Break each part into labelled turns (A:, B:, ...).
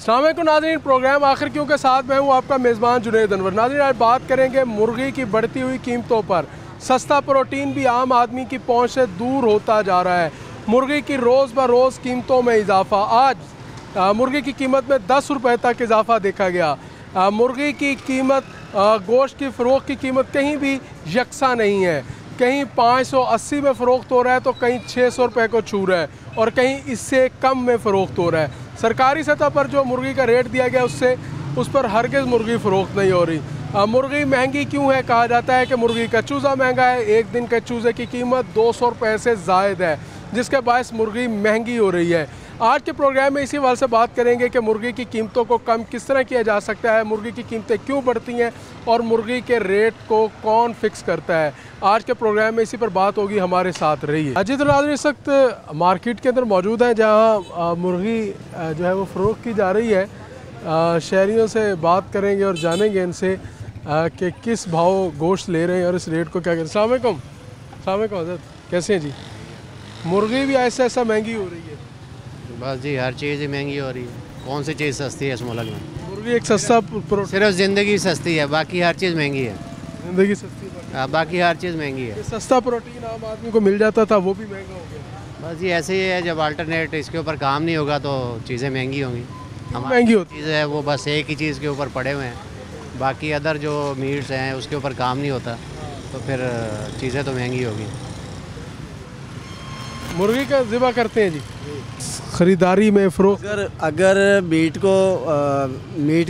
A: अस्सलाम वालेकुम नाज़रीन, प्रोग्राम आखिर क्यों के साथ मैं हूँ आपका मेज़बान जुनैद अनवर। नाज़रीन, आज बात करेंगे मुर्गी की बढ़ती हुई कीमतों पर। सस्ता प्रोटीन भी आम आदमी की पहुँच से दूर होता जा रहा है। मुर्गी की रोज़ ब रोज़ कीमतों में इजाफा। आज मुर्गी की कीमत में 10 रुपये तक इजाफा देखा गया। मुर्गी की कीमत, गोश्त की फ़रोख्त की कीमत कहीं भी यकसा नहीं है। कहीं 580 में फ़रोख्त हो रहा है तो कहीं 600 रुपये को छू रहा है और कहीं इससे कम में फ़रोख्त हो रहा है। सरकारी सतह पर जो मुर्गी का रेट दिया गया उस पर हरगिज़ मुर्गी फ़रोख्त नहीं हो रही। मुर्गी महंगी क्यों है? कहा जाता है कि मुर्गी का चूज़ा महंगा है। एक दिन के चूज़े की कीमत 200 रुपये से ज़ायद है, जिसके बायस मुर्गी महंगी हो रही है। आज के प्रोग्राम में इसी वाल से बात करेंगे कि मुर्गी की कीमतों को कम किस तरह किया जा सकता है, मुर्गी की कीमतें क्यों बढ़ती हैं और मुर्गी के रेट को कौन फिक्स करता है। आज के प्रोग्राम में इसी पर बात होगी, हमारे साथ रहिए। अजीत तो नाज़रीन इस वक्त मार्केट के अंदर मौजूद है, जहाँ मुर्गी जो है वो फ़रोख्त की जा रही है। शहरियों से बात करेंगे और जानेंगे इनसे कि किस भाव गोश्त ले रहे हैं और इस रेट को क्या करें। अस्सलाम वालेकुम हज़रत, कैसे हैं जी? मुर्गी भी ऐसा ऐसा महंगी हो रही है।
B: बस जी, हर चीज़ ही महंगी हो रही है। कौन सी चीज़ सस्ती है इस मुल्क में?
A: मुर्गी एक सस्ता
B: सिर्फ ज़िंदगी सस्ती है, बाकी हर चीज़ महंगी है।
A: ज़िंदगी सस्ती है,
B: बाकी हर चीज़ महंगी है।
A: सस्ता प्रोटीन आम आदमी को मिल जाता था, वो भी महंगा हो गया।
B: बस जी ऐसे ही है, जब अल्टरनेट इसके ऊपर काम नहीं होगा तो चीज़ें महंगी होंगी।
A: महंगी होती
B: चीज़ है वो बस एक ही चीज़ के ऊपर पड़े हुए हैं, बाकी अदर जो मीट्स हैं उसके ऊपर काम नहीं होता, तो फिर चीज़ें तो महंगी होगी।
A: मुर्गी का ज़िबा करते हैं जी, ख़रीदारी में फ़रोख्त।
C: अगर मीट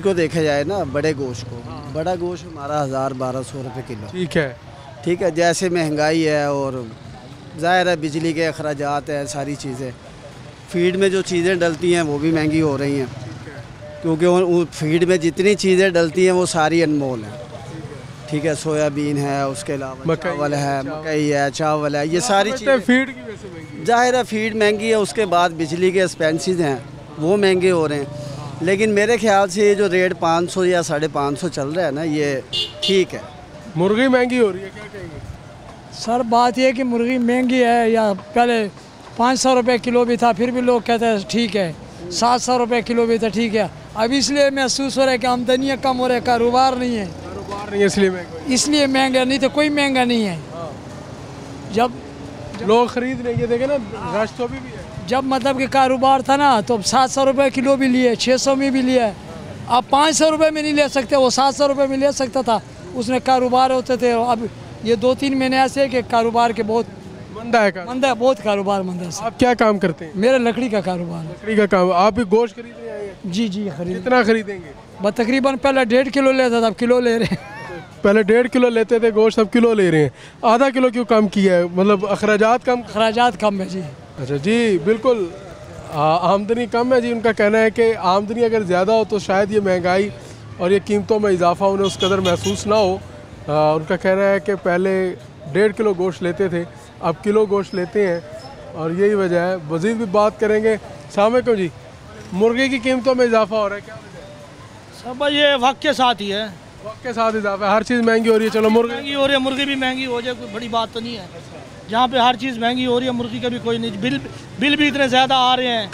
C: को देखा जाए ना, बड़े गोश्त को, बड़ा गोश्त हमारा 1000-1200 रुपये किलो। ठीक है। जैसे महंगाई है और ज़ाहिर है बिजली के अखराजात हैं, सारी चीज़ें, फीड में जो चीज़ें डलती हैं वो भी महंगी हो रही हैं, क्योंकि फीड में जितनी चीज़ें डलती हैं वो सारी अनमोल हैं। ठीक है, सोयाबीन है, उसके अलावा चावल है, मकई है, चावल है, ये सारी चीज़ें
A: फीड की वजह से महंगी।
C: ज़ाहिर है फीड महंगी है, उसके बाद बिजली के एक्सपेंसेस हैं वो महंगे हो रहे हैं। लेकिन मेरे ख्याल से ये जो रेट 500 या 550 चल रहा है ना, ये ठीक है।
A: मुर्गी महंगी हो रही है, क्या कहेंगे
D: सर? बात यह कि मुर्गी महंगी है, या पहले 500 रुपये किलो भी था, फिर भी लोग कहते हैं ठीक है। 700 रुपये किलो भी था, ठीक है। अब इसलिए महसूस हो रहा है कि आमदनियाँ कम हो रहा है, कारोबार नहीं है, इसलिए महंगा, नहीं तो कोई महंगा नहीं है। जब
A: लोग खरीद रहे, देखे ना, रश तो भी है।
D: जब मतलब कि कारोबार था ना, तो 700 रुपये किलो भी लिए, 600 में भी लिया। अब 500 रुपये में नहीं ले सकते, वो 700 रुपये में ले सकता था, उसने कारोबार होते थे। अब ये 2-3 महीने ऐसे है कि कारोबार के बहुत मंदा है, बहुत कारोबार मंदा है।
A: आप क्या काम करते हैं?
D: मेरा लकड़ी का कारोबार है।
A: लकड़ी का काम। आप भी गोश्त खरीदने आए हैं?
D: जी खरीद।
A: कितना खरीदेंगे?
D: बस तकरीबन पहले 1.5 किलो लेता था, अब किलो ले रहे हैं।
A: पहले 1.5 किलो लेते थे गोश्त, अब किलो ले रहे हैं। आधा किलो क्यों कम किया है? मतलब अखराजात
D: कम है जी।
A: अच्छा जी, बिल्कुल आमदनी कम है जी। उनका कहना है कि आमदनी अगर ज़्यादा हो तो शायद ये महंगाई और ये कीमतों में इजाफा उन्हें उस कदर महसूस ना हो। उनका कहना है कि पहले 1.5 किलो गोश्त लेते थे, अब किलो गोश्त लेते हैं और यही वजह है। मज़ीद भी बात करेंगे। अस्सलाम वालेकुम जी, मुर्गी की कीमतों में इजाफा हो रहा है, क्या वजह है?
E: सब ये वक्त के साथ ही है,
A: वक्त के साथ इजाफा है, हर चीज़ महंगी हो रही है। चलो मुर्गी
E: महंगी हो रही है, मुर्गी भी महंगी हो जाए, कोई बड़ी बात तो नहीं है। जहाँ पे हर चीज़ महंगी हो रही है, मुर्गी का भी कोई नहीं। बिल भी इतने ज़्यादा आ रहे हैं,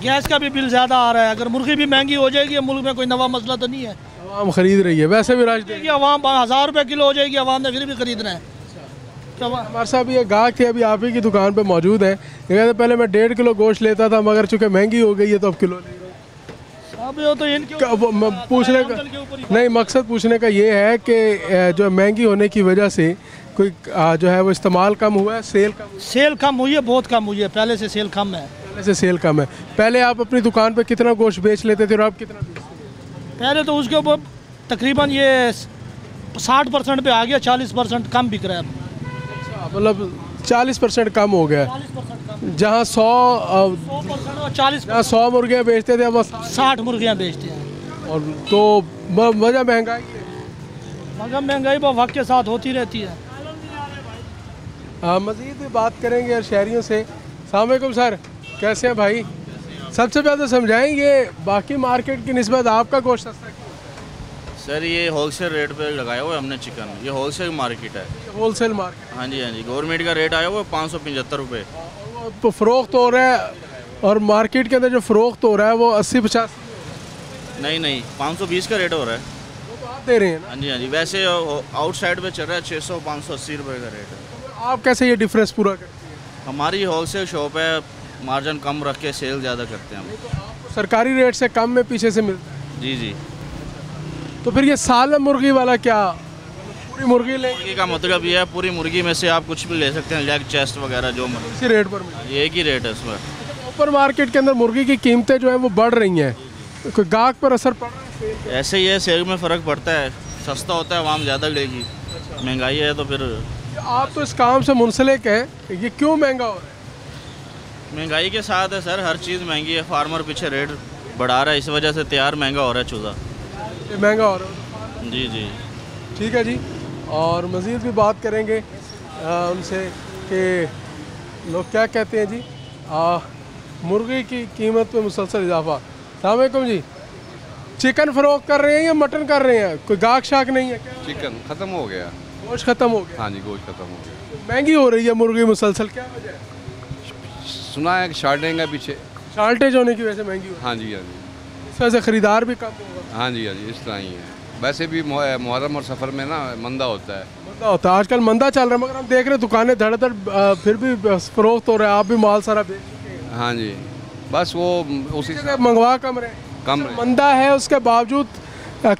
E: गैस का भी बिल ज़्यादा आ रहा है। अगर मुर्गी भी महंगी हो जाएगी, मुल्क में कोई नवा मसला तो नहीं है।
A: आवाम खरीद रही है, वैसे भी राजनीति
E: आवाम 1000 रुपये किलो हो जाएगी, आवाम ने फिर भी खरीदना है।
A: हमारे साहब ये गाहक थे, अभी आप ही की दुकान पे मौजूद हैं। ये कहते पहले मैं 1.5 किलो गोश्त लेता था, मगर चूँकि महंगी हो गई है तो अब किलो ले रहा हूँ।
E: अब ये तो इनके
A: पूछने का नहीं, मकसद पूछने का ये है कि जो महंगी होने की वजह से कोई जो है वो इस्तेमाल कम हुआ है,
E: सेल कम हुई है, बहुत कम हुई है। पहले से सेल कम है।
A: पहले आप अपनी दुकान पे कितना गोश्त बेच लेते थे और आप कितना बेचते थे?
E: पहले तो उसके ऊपर तकरीबन ये 60% पे आ गया, 40% कम बिक रहा है।
A: मतलब 40% कम हो गया। जहाँ 100 मुर्गियाँ बेचते थे, अब
E: 60 मुर्गियाँ बेचते हैं।
A: और तो वजह महंगाई है।
E: महंगाई वक्त के साथ होती रहती है।
A: मज़ीद भी बात करेंगे शहरियों से। अस्सलाम वालेकुम सर, कैसे हैं भाई? सबसे पहले समझाएंगे बाकी मार्केट की निस्बत आपका गोश्त सस्ता क्यों?
F: सर ये होलसेल रेट पे लगाया हुआ है हमने चिकन, ये होलसेल मार्केट है।
A: Wholesale market?
F: हाँ जी, गवर्नमेंट का रेट आया हुआ है 575 रुपये।
A: तो फ़रोख्त हो रहा है और मार्केट के अंदर जो फ़रोख्त हो रहा है वो 80-50।
F: नहीं नहीं, 520 का रेट हो रहा है।
A: वो तो आप दे रहे हैं ना।
F: हाँ जी हाँ जी, वैसे आउटसाइड पे चल रहा है 600-580 रुपये का रेट है।
A: आप कैसे ये डिफरेंस पूरा करते हैं?
F: हमारी होलसेल शॉप है, मार्जिन कम रख के सेल ज़्यादा करते हैं हम।
A: सरकारी रेट से कम में पीछे से मिलता है।
F: जी जी।
A: तो फिर ये सालम मुर्गी वाला क्या, पूरी मुर्गी लेंगे?
F: मुर्गी का मतलब ये है पूरी मुर्गी में से आप कुछ भी ले सकते हैं, लेग चेस्ट वगैरह जो मर्जी।
A: इसी रेट पर मिलेगा?
F: ये एक ही रेट है इसमें।
A: सुपर मार्केट के अंदर मुर्गी की कीमतें जो है वो बढ़ रही हैं, तो कोई गाहक पर असर पड़ रहा है?
F: ऐसे ही है, सेल में फ़र्क पड़ता है, सस्ता होता है आवाम ज़्यादा लेगी, महंगाई है तो फिर।
A: आप तो इस काम से मुंसलिक हैं, ये क्यों महंगा हो रहा है?
F: महंगाई के साथ है सर, हर चीज़ महंगी है, फार्मर पीछे रेट बढ़ा रहा है, इस वजह से तैयार महंगा हो रहा है चूज़ा।
A: ये महंगा हो रहा है?
F: जी जी।
A: ठीक है जी। और मज़ीद भी बात करेंगे उनसे कि लोग क्या कहते हैं जी। मुर्गी की कीमत में मुसलसल इजाफा। अस्सलाम वालेकुम जी, चिकन फ़रोख्त कर रहे हैं या मटन कर रहे हैं? कोई गाहक शाक नहीं है क्या?
G: चिकन ख़त्म हो गया।
A: गोश्त ख़त्म हो गया?
G: हाँ जी, गोश्त ख़त्म हो गया।
A: महंगी हो रही है मुर्गी मुसलसल, क्या वजह है?
G: सुना है कि शार्टेज है पीछे।
A: शार्टेज होने की वजह से महंगी हो रही
G: हाँ जी हाँ जी।
A: है, इस वजह से ख़रीदार भी कम होगा।
G: हाँ जी हाँ जी, इस तरह ही है। वैसे भी मुहर्रम और सफ़र में ना मंदा होता है।
A: मंदा होता है, आजकल मंदा चल रहा है, मगर हम देख रहे हैं दुकानें धड़ाधड़ फिर भी फ़रोख्त हो रहा है। आप भी माल सारा बेच चुके हैं।
G: हाँ जी, बस वो उसी से
A: मंगवा कम रहे,
G: कम रहे।
A: मंदा है उसके बावजूद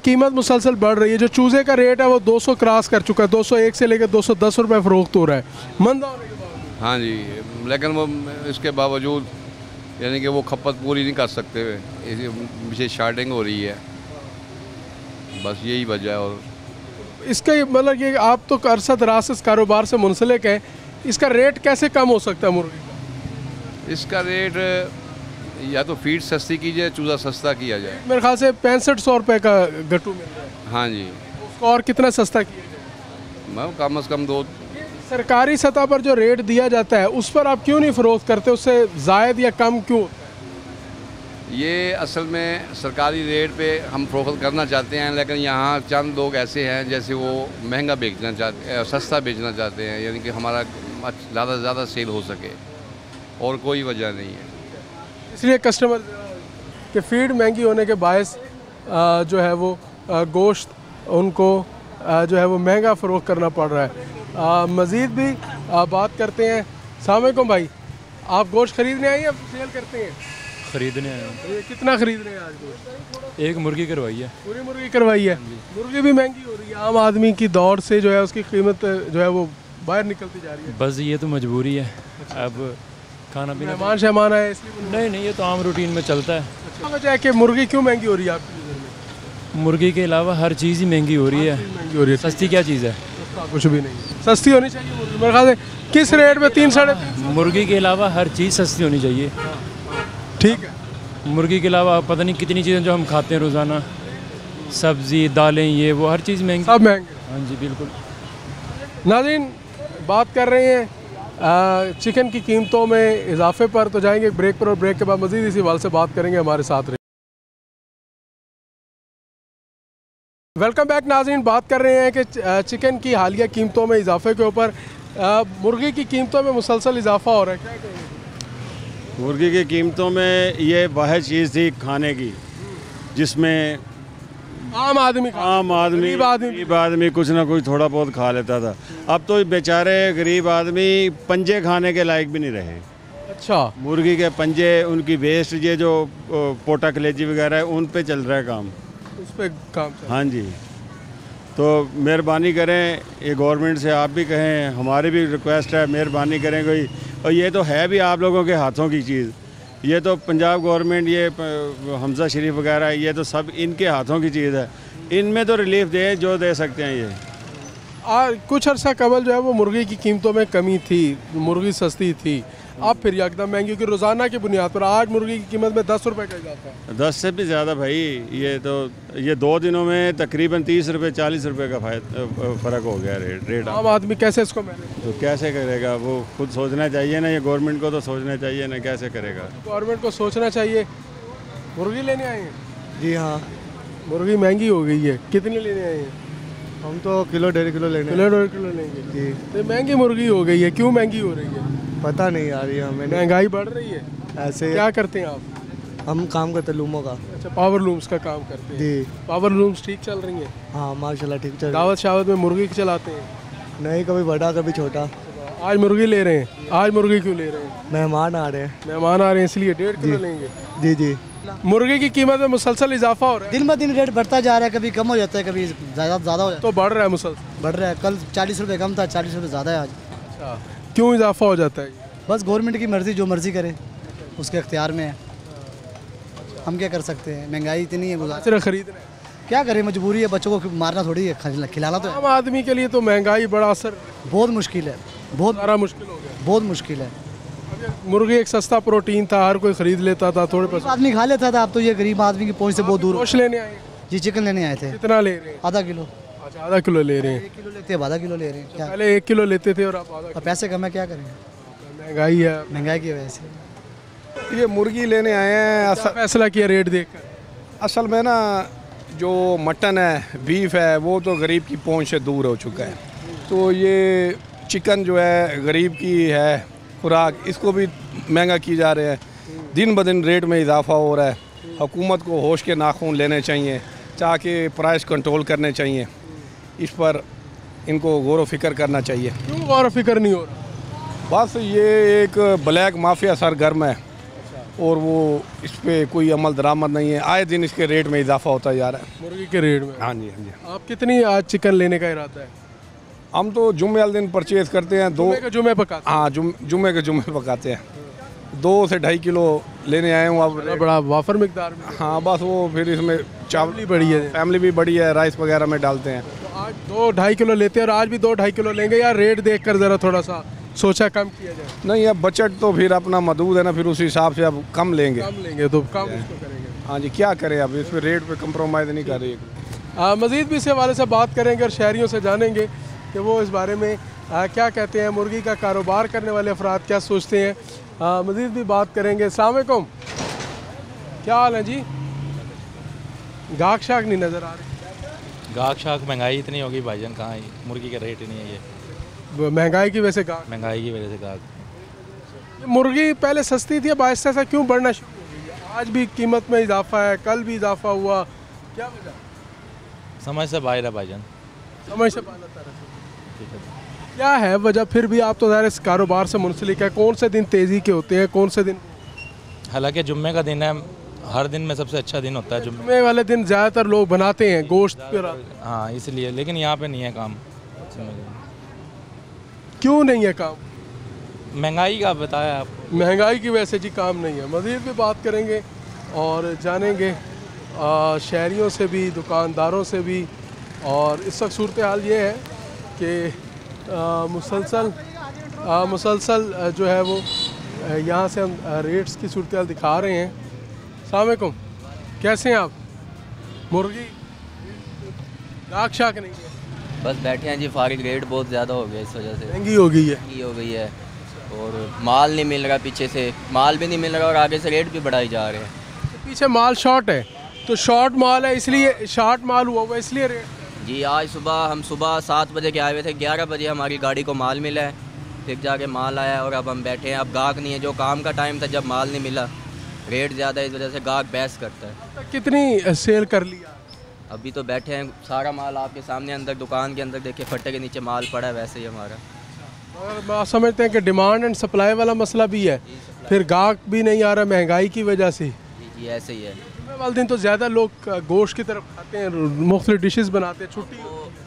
A: कीमत मुसलसल बढ़ रही है। जो चूज़े का रेट है वो 200 क्रॉस कर चुका है, 201 से लेकर 210 रुपये फ़रोख्त हो रहा है मंदा होने के बावजूद।
G: हाँ जी, लेकिन वो इसके बावजूद यानी कि वो खपत पूरी नहीं कर सकते हुए, विशेष शार्टिंग हो रही है, बस यही वजह है। और
A: इसका मतलब ये आप तो अरसा दराज से इस कारोबार से मुंसलिक हैं, इसका रेट कैसे कम हो सकता है मुर्गी का?
G: इसका रेट या तो फीड सस्ती की जाए, चूज़ा सस्ता किया जाए।
A: मेरे ख्याल से 6500 रुपये का गट्टू मिल रहा है।
G: हाँ जी।
A: उसको और कितना सस्ता किया जाए?
G: मैं कम से कम 2।
A: सरकारी सतह पर जो रेट दिया जाता है उस पर आप क्यों नहीं फ़रोख्त करते, उससे ज़ायद या कम क्यों?
G: ये असल में सरकारी रेट पे हम फ़रोख्त करना चाहते हैं, लेकिन यहाँ चंद लोग ऐसे हैं जैसे वो महंगा बेचना चाहते हैं, सस्ता बेचना चाहते हैं, यानी कि हमारा ज़्यादा से ज़्यादा सेल हो सके, और कोई वजह नहीं है। इसलिए
A: कस्टमर के फीड महंगी होने के बायस जो है वो गोश्त उनको जो है वो महंगा फ़रोख्त करना पड़ रहा है। मज़ीद भी बात करते हैं। अस्सलाम वालेकुम भाई, आप गोश्त ख़रीदने आए या सेल करते हैं?
H: खरीदने आए हैं।
A: ये कितना खरीद रहे हैं आज गोश्त?
H: एक मुर्गी करवाई है।
A: पूरी मुर्गी करवाई है? मुर्गी भी महंगी हो रही है, आम आदमी की दौड़ से जो है उसकी कीमत जो है वो बाहर निकलती जा रही है।
H: बस ये तो मजबूरी है। अब खाना पीना
A: मेहमान शहमान आए इसलिए?
H: नहीं, ये तो आम रूटीन में चलता है।
A: अच्छा, वजह है कि मुर्गी क्यों महंगी हो रही है आपकी नज़र में?
H: मुर्गी के अलावा हर चीज़ ही महंगी हो रही है।
A: महंगी हो रही है,
H: सस्ती क्या चीज़ है?
A: कुछ भी नहीं, सस्ती होनी चाहिए मुर्गी। मेरे ख्याल से किस रेट में 3-3.5?
H: मुर्गी के अलावा हर चीज़ सस्ती होनी चाहिए।
A: ठीक है।
H: मुर्गी के अलावा पता नहीं कितनी चीज़ें जो हम खाते हैं रोज़ाना, सब्ज़ी दालें ये वो हर चीज़ महंगी,
A: सब महंगे।
H: हाँ जी बिल्कुल।
A: नाज़रीन, बात कर रहे हैं चिकन की कीमतों में इजाफे पर, तो जाएंगे एक ब्रेक पर, और ब्रेक के बाद मज़ीद इसी हवाले से बात करेंगे। हमारे साथ रहे। वेलकम बैक नाज़रीन, बात कर रहे हैं कि चिकन की हालिया कीमतों में इजाफे के ऊपर। मुर्गी की कीमतों में मुसलसल इजाफा हो रहा है, क्या कहेंगे?
I: मुर्गी की कीमतों में ये वाहिद चीज़ थी खाने की जिसमें
A: आम आदमी
I: गरीब आदमी कुछ ना कुछ थोड़ा बहुत खा लेता था। अब तो बेचारे गरीब आदमी पंजे खाने के लायक भी नहीं रहे।
A: अच्छा,
I: मुर्गी के पंजे, उनकी वेस्ट, ये जो पोटा कलेजी वगैरह है, उन पे चल रहा है काम,
A: उस पर काम।
I: हाँ जी, तो मेहरबानी करें, ये गवर्नमेंट से आप भी कहें, हमारी भी रिक्वेस्ट है, मेहरबानी करें कोई। और ये तो है भी आप लोगों के हाथों की चीज़, ये तो पंजाब गवर्नमेंट, ये हमजा शरीफ वगैरह, ये तो सब इनके हाथों की चीज़ है। इनमें तो रिलीफ दें जो दे सकते हैं। ये
A: कुछ अर्सा कबल जो है वो मुर्गी की कीमतों में कमी थी, मुर्गी सस्ती थी, अब फिर एकदम महंगी, क्योंकि रोज़ाना की बुनियाद पर आज मुर्गी की कीमत में 10 रुपये का इजाफा है।
I: 10 से भी ज़्यादा भाई, ये तो ये 2 दिनों में तकरीबन 30 रुपये 40 रुपये का फ़र्क हो गया रेट।
A: आम आदमी कैसे इसको मैनेज,
I: तो कैसे करेगा? वो खुद सोचना चाहिए ना, ये गवर्नमेंट को तो सोचना चाहिए ना, कैसे करेगा?
A: गवर्नमेंट को सोचना चाहिए। मुर्गी लेने आए हैं?
C: जी हाँ,
A: मुर्गी महंगी हो गई है, कितनी लेने आए हैं?
C: हम तो किलो 1.5 किलो लेंगे।
A: किलो 1.5 किलो लेंगे जी। तो महंगी मुर्गी हो गई है, क्यों महंगी हो रही है?
C: पता नहीं आ रही है हमें।
A: महंगाई बढ़ रही है,
C: ऐसे
A: क्या करते हैं आप?
J: हम काम करते लूमों का।
A: अच्छा, पावर लूम्स का काम करते हैं
J: जी।
A: पावर लूम्स ठीक चल रही हैं?
J: हाँ माशाल्लाह ठीक चल रही है।
A: दावत शावत में मुर्गी चलाते हैं?
J: नहीं, कभी बड़ा कभी छोटा।
A: आज मुर्गी ले रहे हैं? आज मुर्गी क्यों ले रहे हैं?
J: मेहमान आ रहे हैं।
A: मेहमान आ रहे हैं इसलिए 1.5 किलो लेंगे?
J: जी जी।
A: मुर्गे की कीमत में मुसलसल इजाफा हो रहा है?
J: दिन ब दिन रेट बढ़ता जा रहा है, कभी कम हो जाता है, कभी ज़्यादा हो जाता है।
A: तो बढ़ रहा है मुसलसल?
J: बढ़ रहा है। कल 40 रुपये कम था, 40 रुपये ज़्यादा है आज।
A: अच्छा, क्यों इजाफा हो जाता है?
J: बस गवर्नमेंट की मर्ज़ी, जो मर्ज़ी करे उसके अख्तियार में है, हम क्या कर सकते हैं। महंगाई इतनी है, गुजारा
A: खरीद रहे हैं,
J: क्या करें, मजबूरी है। बच्चों को मारना थोड़ी है, खिलाना तो है।
A: आम आदमी के लिए तो महंगाई बड़ा असर,
J: बहुत मुश्किल है, बहुत
A: सारा मुश्किल हो गया,
J: बहुत मुश्किल है।
A: मुर्गी एक सस्ता प्रोटीन था, हर कोई खरीद लेता था, थोड़े पैसे
J: आदमी खा लेता था। अब तो ये गरीब आदमी की पहुंच से बहुत दूर।
A: गोश्त लेने आए?
J: जी, चिकन लेने आए थे।
A: कितना ले रहे हैं?
J: आधा किलो।
A: अच्छा, आधा किलो ले रहे हैं।
J: 1 किलो लेते हैं, आधा किलो ले रहे हैं। क्या
A: पहले 1 किलो लेते थे और अब आधा?
J: पैसे कम है, क्या करें,
A: महंगाई है,
J: महंगाई की वजह से।
K: ये मुर्गी लेने आए हैं।
A: फैसला किया रेट देखकर?
K: असल में ना, जो मटन है, बीफ है, वो तो गरीब की पहुंच से दूर हो चुका है। तो ये चिकन जो है गरीब की है खुराक, इसको भी महंगा की जा रहे हैं। दिन ब दिन रेट में इजाफा हो रहा है। हुकूमत को होश के नाखून लेने चाहिए, ताकि प्राइस कंट्रोल करने चाहिए। इस पर इनको गौर व फिक्र करना चाहिए।
A: क्यों गौर व फिक्र नहीं हो रहा?
K: बस ये एक ब्लैक माफिया सरगर्म है और वो इस पर कोई अमल दरामद नहीं है। आए दिन इसके रेट में इजाफा होता जा रहा है,
A: मुर्गी के रेट में।
K: हाँ जी, हाँ जी।
A: आप कितनी आज चिकन लेने का इरादा है?
K: हम तो जुम्मे वाले दिन परचेज करते हैं।
A: जुम्मे पकाते हैं?
K: हाँ, जुम्मे के जुम्मे पकाते हैं। 2 से 2.5 किलो लेने आए हूँ अब।
A: बड़ा वाफर मिकदार में?
K: हाँ, बस वो फिर इसमें
A: चावल बड़ी है,
K: फैमिली भी बड़ी है, राइस वगैरह में डालते हैं।
A: तो आज 2-2.5 किलो लेते हैं और आज भी 2-2.5 किलो लेंगे, या रेट देख कर ज़रा थोड़ा सा सोचा कम किया जाए?
K: नहीं, अब बजट तो फिर अपना मदूद है ना, फिर उस हिसाब से अब कम लेंगे।
A: तो कम उसको करेंगे।
K: हाँ जी, क्या करें, अब इस पर रेट पे कंप्रोमाइज़ नहीं कर रही।
A: मज़ीद भी इस हवाले से बात करेंगे और शहरियों से जानेंगे कि वो इस बारे में क्या कहते हैं, मुर्गी का कारोबार करने वाले अफराद क्या सोचते हैं। मज़ीद भी बात करेंगे। अस्सलाम वालेकुम, क्या हाल है जी? गाहक शाक नहीं नज़र आ रही?
L: गाहक शाक महंगाई इतनी होगी भाईजान, कहाँ है मुर्गी का रेट ही नहीं है। ये
A: महंगाई की वजह से गाहक?
L: महंगाई की वजह से गाहक।
A: मुर्गी पहले सस्ती थी, अब आहिस्ता आहिस्ता क्यों बढ़ना शुरू हो गई है? आज भी कीमत में इजाफा है, कल भी इजाफा हुआ, क्या वजह?
L: समझ से बाहर है भाईजान,
A: समझ से बाहर। क्या है वजह? फिर भी आप तो ज़ाहिर इस कारोबार से मुंसलिक है, कौन से दिन तेज़ी के होते हैं, कौन से दिन?
L: हालांकि जुम्मे का दिन है, हर दिन में सबसे अच्छा दिन होता है
A: जुम्मे वाले दिन। ज़्यादातर लोग बनाते हैं गोश्त पर।
L: हाँ, इसलिए, लेकिन यहाँ पे नहीं है काम।
A: क्यों नहीं है काम?
L: महंगाई का बताया आप।
A: महंगाई की वजह से जी काम नहीं है। मज़ीद भी बात करेंगे और जानेंगे शहरियों से भी, दुकानदारों से भी। और इस वक्त सूरत हाल ये है कि मुसलसल जो है वो यहाँ से हम रेट्स की सूरत हाल दिखा रहे हैं। अस्सलाम वालेकुम, कैसे हैं आप? मुर्गी गाहक शाक नहीं है?
M: बस बैठे हैं जी, फारिग। रेट बहुत ज़्यादा हो गया, इस वजह से
A: महंगी हो गई है।
M: महंगी हो गई है और माल नहीं मिल रहा, पीछे से माल भी नहीं मिल रहा और आगे से रेट भी बढ़ाई जा रहे हैं।
A: पीछे माल शॉर्ट है, तो शॉर्ट माल है इसलिए शॉर्ट माल हुआ इसलिए रेट।
M: जी, आज हम सुबह 7 बजे के आए हुए थे, 11 बजे हमारी गाड़ी को माल मिला है, फिर जाके माल आया और अब हम बैठे हैं। अब गाहक नहीं है, जो काम का टाइम था जब माल नहीं मिला, रेट ज़्यादा है, इस वजह से गाहक बहस करता है।
A: कितनी सेल कर लिया?
M: अभी तो बैठे हैं, सारा माल आपके सामने अंदर दुकान के अंदर देखिए, फट्टे के नीचे माल पड़ा है, वैसे ही हमारा।
A: और आप समझते हैं कि डिमांड एंड सप्लाई वाला मसला भी है, फिर गाहक भी नहीं आ रहा महंगाई की वजह से।
M: जी, ऐसे ही है।
A: वाले दिन तो ज़्यादा लोग गोश्त की तरफ खाते हैं, मुख्तलिफ डिशेस बनाते हैं, छुट्टी।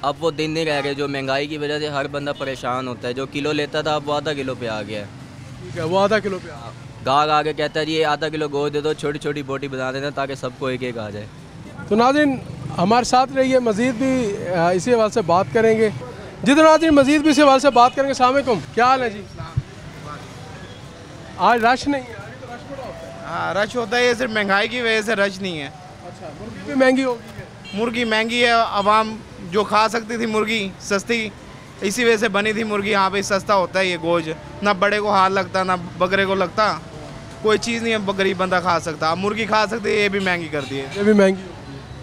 M: अब वो दिन नहीं रह गए, जो महंगाई की वजह से हर बंदा परेशान होता है। जो किलो लेता था अब वो आधा किलो पे आ गया है।
A: ठीक है, वो आधा किलो पे आ।
M: गाहक आगे कहता है जी, ये आधा किलो गोश्त दे दो, छोटी छोटी बोटी बना देना ताकि सबको एक एक आ जाए।
A: तो नाज़रीन हमारे साथ रहिए, मज़ीद भी इसी हवाले से बात करेंगे। जिधर नाज़रीन मज़ीद भी इसी हवाले से बात करेंगे। अस्सलाम वालेकुम, क्या हाल है जी? आज रश नहीं है?
N: हाँ, रश होता है, ये सिर्फ महंगाई की वजह से रश नहीं है।
A: अच्छा, मुर्गी भी महंगी हो गई है?
N: मुर्गी महंगी है, आवाम जो खा सकती थी मुर्गी सस्ती, इसी वजह से बनी थी मुर्गी। यहाँ पे सस्ता होता है ये गोश्त, ना बड़े को हाथ लगता ना बकरे को लगता, कोई चीज़ नहीं है गरीब बंदा खा सकता। अब मुर्गी खा सकते है, ये भी महंगी कर दी है।
A: ये भी महंगी,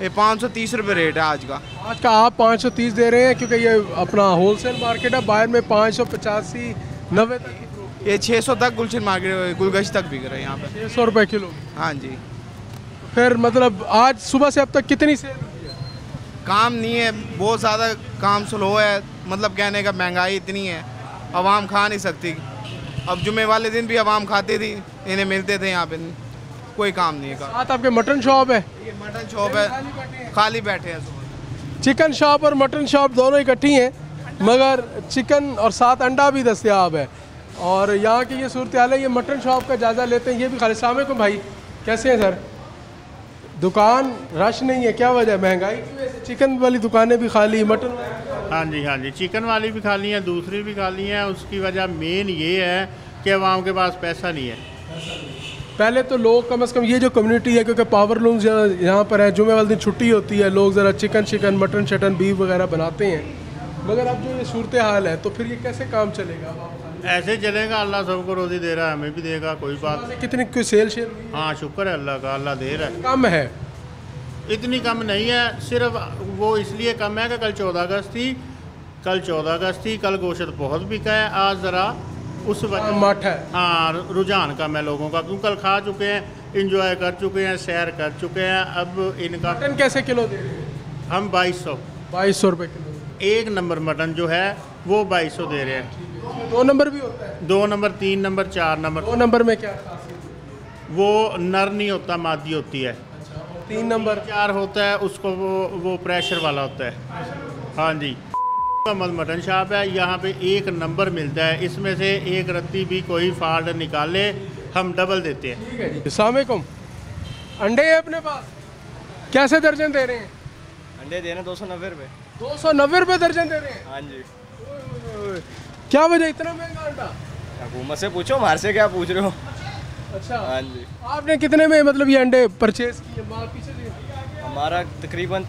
N: ये 530 रुपये रेट है आज का।
A: आज का आप 530 दे रहे हैं क्योंकि ये अपना होलसेल मार्केट है, बाहर में 585 90 तक।
N: ये 600 तक गुलशन मार्केट गुलगश तक बिक रहे हैं यहाँ पे।
A: 600 रुपये किलो।
N: हाँ जी।
A: फिर मतलब आज सुबह से अब तक कितनी सेल हुई है?
N: काम नहीं है, बहुत ज़्यादा काम स्लो है, मतलब कहने का महंगाई इतनी है, आवाम खा नहीं सकती। अब जुमे वाले दिन भी आवाम खाती थी, इन्हें मिलते थे, यहाँ पे कोई काम नहीं है।
A: साथ आपके मटन शॉप है?
N: ये मटन शॉप है, खाली बैठे हैं।
A: चिकन शॉप और मटन शॉप दोनों इकट्ठी हैं, मगर चिकन और साथ अंडा भी दस्तयाब है। और यहाँ की ये सूरत हाल है। ये मटन शॉप का जायज़ा लेते हैं। ये भी खाली। अस्सलाम वालेकुम भाई, कैसे हैं सर? दुकान रश नहीं है, क्या वजह? महंगाई की वजह से? चिकन वाली दुकानें भी खाली, मटन?
O: हाँ जी, चिकन वाली भी खाली हैं, दूसरी भी खाली हैं। उसकी वजह मेन ये है कि आवाम के पास पैसा नहीं है।
A: पहले तो लोग कम से कम ये जो कम्युनिटी है, क्योंकि पावर लूम्स यहाँ पर है, जुमे वाले दिन छुट्टी होती है, लोग ज़रा चिकन मटन शटन बीफ वगैरह बनाते हैं। मगर अब जो ये सूरत हाल है तो फिर ये कैसे काम चलेगा?
O: ऐसे चलेगा, अल्लाह सबको रोज़ी दे रहा है, हमें भी देगा, कोई बात नहीं।
A: कितनी कोई सेल शेल?
O: हाँ, शुक्र है अल्लाह का, अल्लाह दे रहा है।
A: कम है?
O: इतनी कम नहीं है, सिर्फ वो इसलिए कम है कि कल 14 अगस्त थी, कल गोश्त बहुत बिका है। आज ज़रा उस वजह
A: मठ है,
O: हाँ, रुझान कम है लोगों का, क्योंकि कल खा चुके हैं, इंजॉय कर चुके हैं, सैर कर चुके हैं। अब इनका
A: मटन कैसे किलो दे रहे हैं?
O: हम 2200
A: रुपये किलो।
O: एक नंबर मटन जो है वो 2200 दे रहे हैं।
A: 2 नंबर भी होता है?
O: 2 नंबर, 3 नंबर, 4 नंबर।
A: 2 नंबर में क्या?
O: वो नर नहीं होता, मादी होती है।
A: 3 नंबर
O: 4 होता है, उसको वो प्रेशर वाला होता है। हाँ जी, मटन शॉप है, यहाँ पे 1 नंबर मिलता है। इसमें से एक रत्ती भी कोई फॉल्ट निकाले हम डबल देते हैं।
A: अस्सलाम वालेकुम। अंडे हैं अपने पास? कैसे दर्जन दे रहे हैं?
P: अंडे दे रहे हैं 290 रुपये।
A: 290 रुपये दर्जन दे रहे हैं?
P: हाँ जी।
A: क्या वजह इतना महंगा अंडा?
P: हुकूमत से पूछो, हमारे से क्या पूछ रहे हो?
A: अच्छा,
P: हाँ जी।
A: आपने कितने में मतलब ये अंडे परचेज किए?
P: हमारा तकरीबन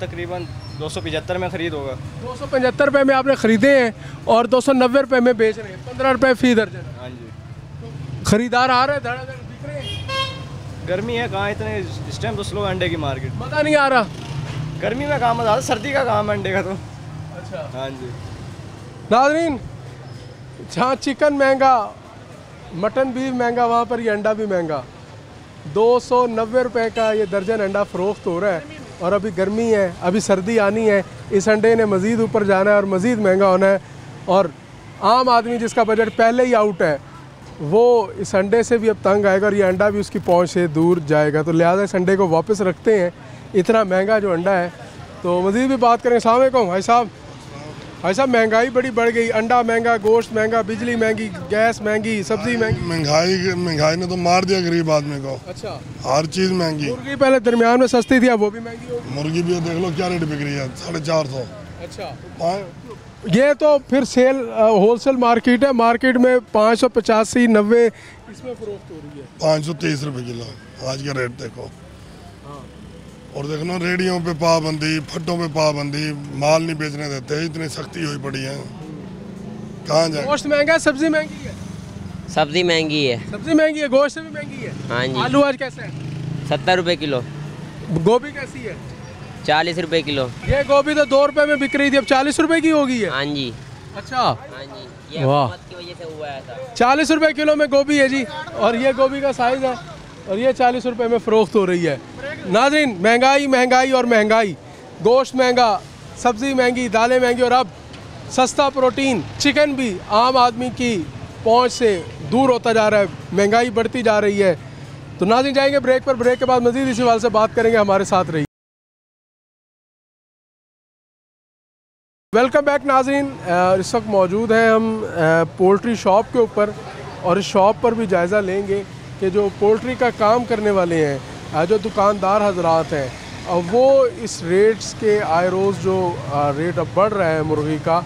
P: 275 में ख़रीद होगा।
A: 275 रुपये में आपने ख़रीदे हैं और 290 रुपये में बेच रहे हैं, 15 रुपये फी दर्जन।
P: हाँ जी।
A: ख़रीदार आ रहे हैं, धड़ाधड़ बिक रहे हैं।
P: गर्मी है, कहाँ इतने इस टाइम तो स्लो अंडे की मार्केट।
A: मज़ा नहीं आ रहा?
P: गर्मी में काम ज़्यादा, सर्दी का काम है अंडे का तो।
A: अच्छा।
P: हाँ जी।
A: नाज़रीन, जहाँ चिकन महंगा, मटन भी महंगा, वहाँ पर ये अंडा भी महंगा। 290 रुपये का ये दर्जन अंडा फ़रोख्त हो रहा है। और अभी गर्मी है, अभी सर्दी आनी है, इस अंडे ने मज़ीद ऊपर जाना है और मज़ीद महंगा होना है। और आम आदमी जिसका बजट पहले ही आउट है, वो इस अंडे से भी अब तंग आएगा और ये अंडा भी उसकी पहुंच से दूर जाएगा। तो लिहाजा इस अंडे को वापस रखते हैं, इतना महंगा जो अंडा है। तो मज़ीद भी बात करें। अस्सलाम वालेकुम भाई साहब। महंगाई बड़ी बढ़ गई, अंडा महंगा, गोश्त महंगा, बिजली महंगी, गैस महंगी, सब्जी महंगी।
Q: महंगाई ने तो मार दिया गरीब आदमी को।
A: अच्छा,
Q: हर चीज़ महंगी।
A: मुर्गी पहले दरमियान में सस्ती थी, अब वो भी महंगी हो गई।
Q: मुर्गी भी देख लो क्या रेट बिक रही है, 450।
A: अच्छा, ये तो फिर सेल होलसेल मार्केट है, मार्केट में 585, 90 इसमें फरोख्त हो रही है।
Q: 530 रुपये किलो आज का रेट देखो। और देखना रेडियों पे पाबंदी, फट्टों पे पाबंदी, माल नहीं बेचने देते, इतनी सख्ती हुई पड़ी है। कहाँ जाए?
A: गोश्त महंगा है, सब्जी महंगी है?
R: सब्जी महंगी है।
A: सब्जी महंगी है, गोश्त भी महंगी है।
R: हाँ जी।
A: आलू आज कैसे है?
R: 70 रुपये किलो।
A: गोभी कैसी है?
R: 40 रुपये किलो।
A: ये गोभी तो 2 रुपये में बिक रही थी, अब 40 रुपये की हो गई है।
R: हाँ जी।
A: अच्छा,
R: हाँ जी, ये हुकूमत की वजह से हुआ है ऐसा।
A: 40 रुपये किलो में गोभी है जी, और ये गोभी का साइज़ है, और ये 40 रुपये में फ़रोख्त हो रही है। नाज़रीन, महंगाई और महंगाई, गोश्त महंगा, सब्ज़ी महंगी, दालें महंगी, और अब सस्ता प्रोटीन चिकन भी आम आदमी की पहुंच से दूर होता जा रहा है, महंगाई बढ़ती जा रही है। तो नाज़रीन, जाएंगे ब्रेक पर, ब्रेक के बाद मज़ीद इसी हवाले से बात करेंगे, हमारे साथ रहिए। वेलकम बैक नाज़रीन। इस वक्त मौजूद हैं हम पोल्ट्री शॉप के ऊपर, और इस शॉप पर भी जायज़ा लेंगे कि जो पोल्ट्री का काम करने वाले हैं, जो दुकानदार हजरात हैं, वो इस रेट्स के आए रोज़ जो रेट अब बढ़ रहा है मुर्गी का,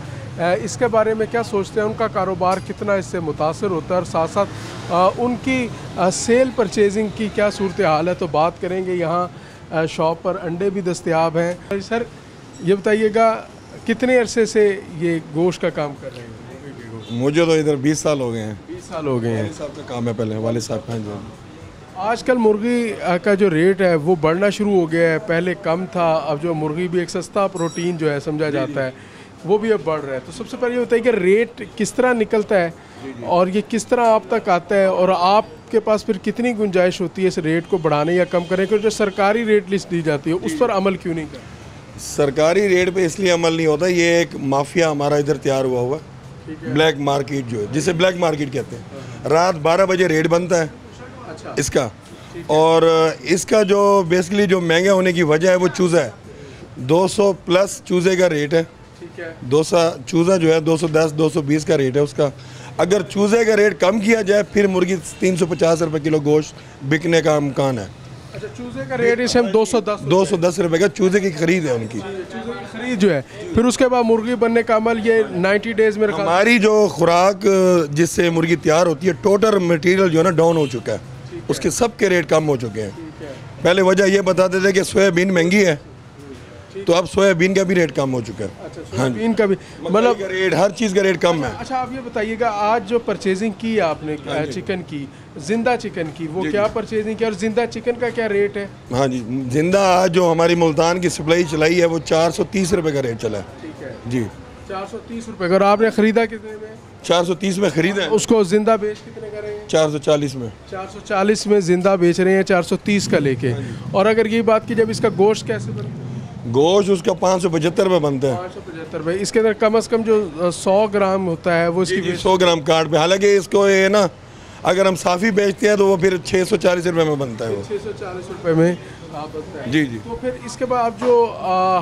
A: इसके बारे में क्या सोचते हैं, उनका कारोबार कितना इससे मुतासर होता है, और साथ साथ उनकी सेल परचेजिंग की क्या सूरत हाल है। तो बात करेंगे। यहाँ शॉप पर अंडे भी दस्तयाब हैं। सर, ये बताइएगा कितने अरसे से ये गोश्त का काम कर रहे हैं?
S: मुझे तो इधर 20 साल हो गए हैं।
A: 20 साल हो गए हैं।
S: साहब का काम है पहले, वाले साहब का। जो
A: आजकल मुर्गी का जो रेट है वो बढ़ना शुरू हो गया है, पहले कम था, अब जो मुर्गी भी एक सस्ता प्रोटीन जो है समझा जाता है, वो भी अब बढ़ रहा है। तो सबसे पहले ये बताइए कि रेट किस तरह निकलता है और ये किस तरह आप तक आता है, और आप आपके पास फिर कितनी गुंजाइश होती है इस रेट को बढ़ाने या कम करने की? जो सरकारी रेट लिस्ट दी जाती है उस पर अमल क्यों नहीं करते?
S: सरकारी रेट पे इसलिए अमल नहीं होता, ये एक माफिया हमारा इधर तैयार हुआ ब्लैक मार्केट जो है, जिसे ब्लैक मार्केट कहते हैं। रात 12 बजे रेट बनता है इसका, और इसका जो बेसिकली जो महंगा होने की वजह है वो चूज़ा है। 200 प्लस चूज़े का रेट है, 200 चूज़ा जो है 210 220 का रेट है उसका। अगर चूज़े का रेट कम किया जाए फिर मुर्गी 350 रुपये किलो गोश्त बिकने का इम्कान है।
A: अच्छा, चूज़े का रेट इस टाइम
S: 210 रुपये का चूज़े की खरीद है उनकी,
A: खरीद जो है। फिर उसके बाद मुर्गी बनने का अमल ये 90 डेज में
S: हमारी जो खुराक जिससे मुर्गी तैयार होती है, टोटल मटेरियल जो है ना डाउन हो चुका है, उसके सब के रेट कम हो चुके हैं। पहले वजह ये बताते थे कि सोयाबीन महंगी है, तो अब सोयाबीन का भी रेट कम हो चुका है।
A: अच्छा, सोयाबीन का भी मतलब
S: रेट, हर चीज़ का रेट कम है।
A: अच्छा, आप ये बताइएगा, आज जो परचेजिंग की आपने चिकन की, जिंदा चिकन की, वो क्या परचेजिंग की और जिंदा चिकन का क्या रेट है?
S: हाँ जी, जिंदा आज जो हमारी मुल्तान की सप्लाई चलाई है वो 430 रुपये का रेट चला है।
A: ठीक है
S: जी,
A: 430 रुपये का। और आपने ख़रीदा कितने में?
S: 430 में खरीदा है।
A: उसको जिंदा बेच कितने का रहे हैं?
S: 440 में।
A: 440 में जिंदा बेच रहे हैं, 430 का लेके। और अगर ये बात की जब इसका गोश्त कैसे बनता है?
S: गोश्त उसका 575 रुपये बनता है।
A: 575 रुपये। इसके अंदर कम से कम जो 100 ग्राम होता है वो इसकी
S: 100 ग्राम काट पे, हालांकि इसको ये ना अगर हम साफ़ी बेचते हैं तो वो फिर 640 रुपये में बनता है। वो
A: 640 रुपये में बनता है।
S: जी जी।
A: तो फिर इसके बाद जो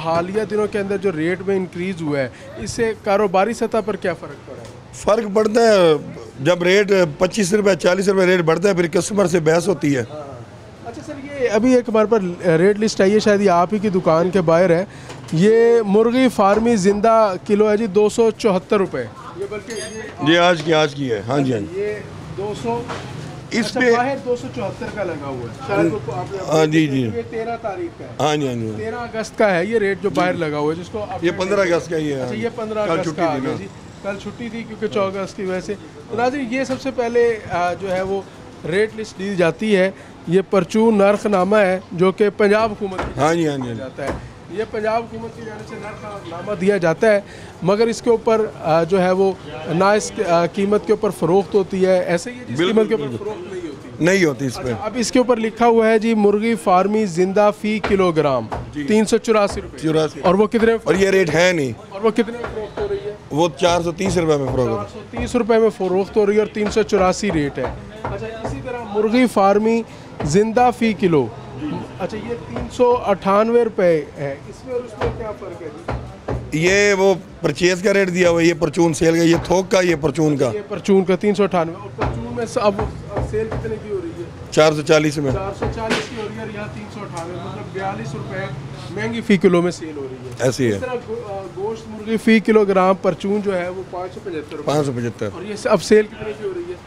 A: हालिया दिनों के अंदर जो रेट में इंक्रीज़ हुआ है, इससे कारोबारी सतह पर क्या फ़र्क पड़ा है?
S: फ़र्क पड़ता है जब रेट 25 रुपये 40 रुपये रेट बढ़ता है, फिर कस्टमर से बहस होती है।
A: अच्छा सर, ये अभी एक हमारे पर रेट लिस्ट आई है, शायद ये आप ही की दुकान के बाहर है। ये मुर्गी फार्मी जिंदा किलो है जी 274 रुपये। ये बल्कि
S: ये आज की है। हाँ जी, हाँ जी।
A: ये 200
S: इस पे
A: 274 का लगा हुआ है शायद।
S: हाँ जी जी।
A: ये 13 तारीख का है।
S: हाँ जी, हाँ जी।
A: 13 अगस्त का है ये रेट जो बाहर लगा हुआ है, जिसको
S: ये 15 अगस्त का ही है।
A: अच्छा, ये 15 अगस्त का आ गया जी। कल छुट्टी थी क्योंकि 14 अगस्त की वजह से। तो नाज़रीन, ये सबसे पहले जो है वो रेट लिस्ट दी जाती है। ये परचून नर्खनामा है जो कि पंजाब हुकूमत की जाता है। ये पंजाब हुकूमत की जाने से नर्खनामा दिया जाता है, मगर इसके ऊपर जो है वो ना इस कीमत के ऊपर फ़रोख्त होती है, ऐसे ही जिस कीमत के ऊपर फ़रोख्त नहीं होती इस पर। अच्छा, अब इसके ऊपर लिखा हुआ है जी मुर्गी फार्मी जिंदा फ़ी किलोग्राम 384 रुपये। और वो कितने?
S: और ये रेट है नहीं।
A: और वो कितने में फ़रोख्त हो रही है?
S: वो 430 रुपये में फ़रोख्त।
A: 430 रुपये में फ़रोख्त हो रही है और 384 रेट है। अच्छा, इसी तरह मुर्गी फार्मी जिंदा फ़ी किलो, अच्छा ये 398 रुपये है। इसमें और उसमें क्या फ़र्क है जी?
S: ये वो परचेज का रेट दिया हुआ है, ये परचून सेल का, ये थोक का, ये परचून का।
A: ये परचून का 398। और परचून में अब सेल कितने की हो रही है?
S: 440 में।
A: 440 की हो रही है और यहाँ 398, मतलब 42 रुपये महंगी फ़ी किलो में सेल हो रही है।
S: ऐसी है।
A: इस तरह गोश्त मुर्गी फ़ी किलोग्राम परचून जो है वो 575 रुपये।
S: 575।
A: और ये अब सेल कितने की हो रही है?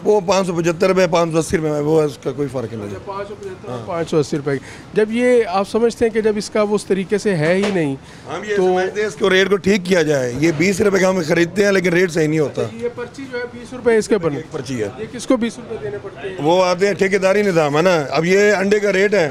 S: वो 575 रुपये 580 रुपये में, वो उसका कोई फ़र्क नहीं है।
A: 575 580 रुपये। जब ये आप समझते हैं कि जब इसका वो उस तरीके से है ही नहीं,
S: हम ये समझते हैं इसको रेट को ठीक किया जाए। ये 20 रुपये का हम खरीदते हैं लेकिन रेट सही नहीं होता।
A: ये पर्ची जो है 20 रुपये इसके बने
S: पर्ची है।
A: ये किसको 20 रुपये देने पड़ते हैं?
S: वो आते हैं, ठेकेदारी निज़ाम है ना। अब ये अंडे का रेट है,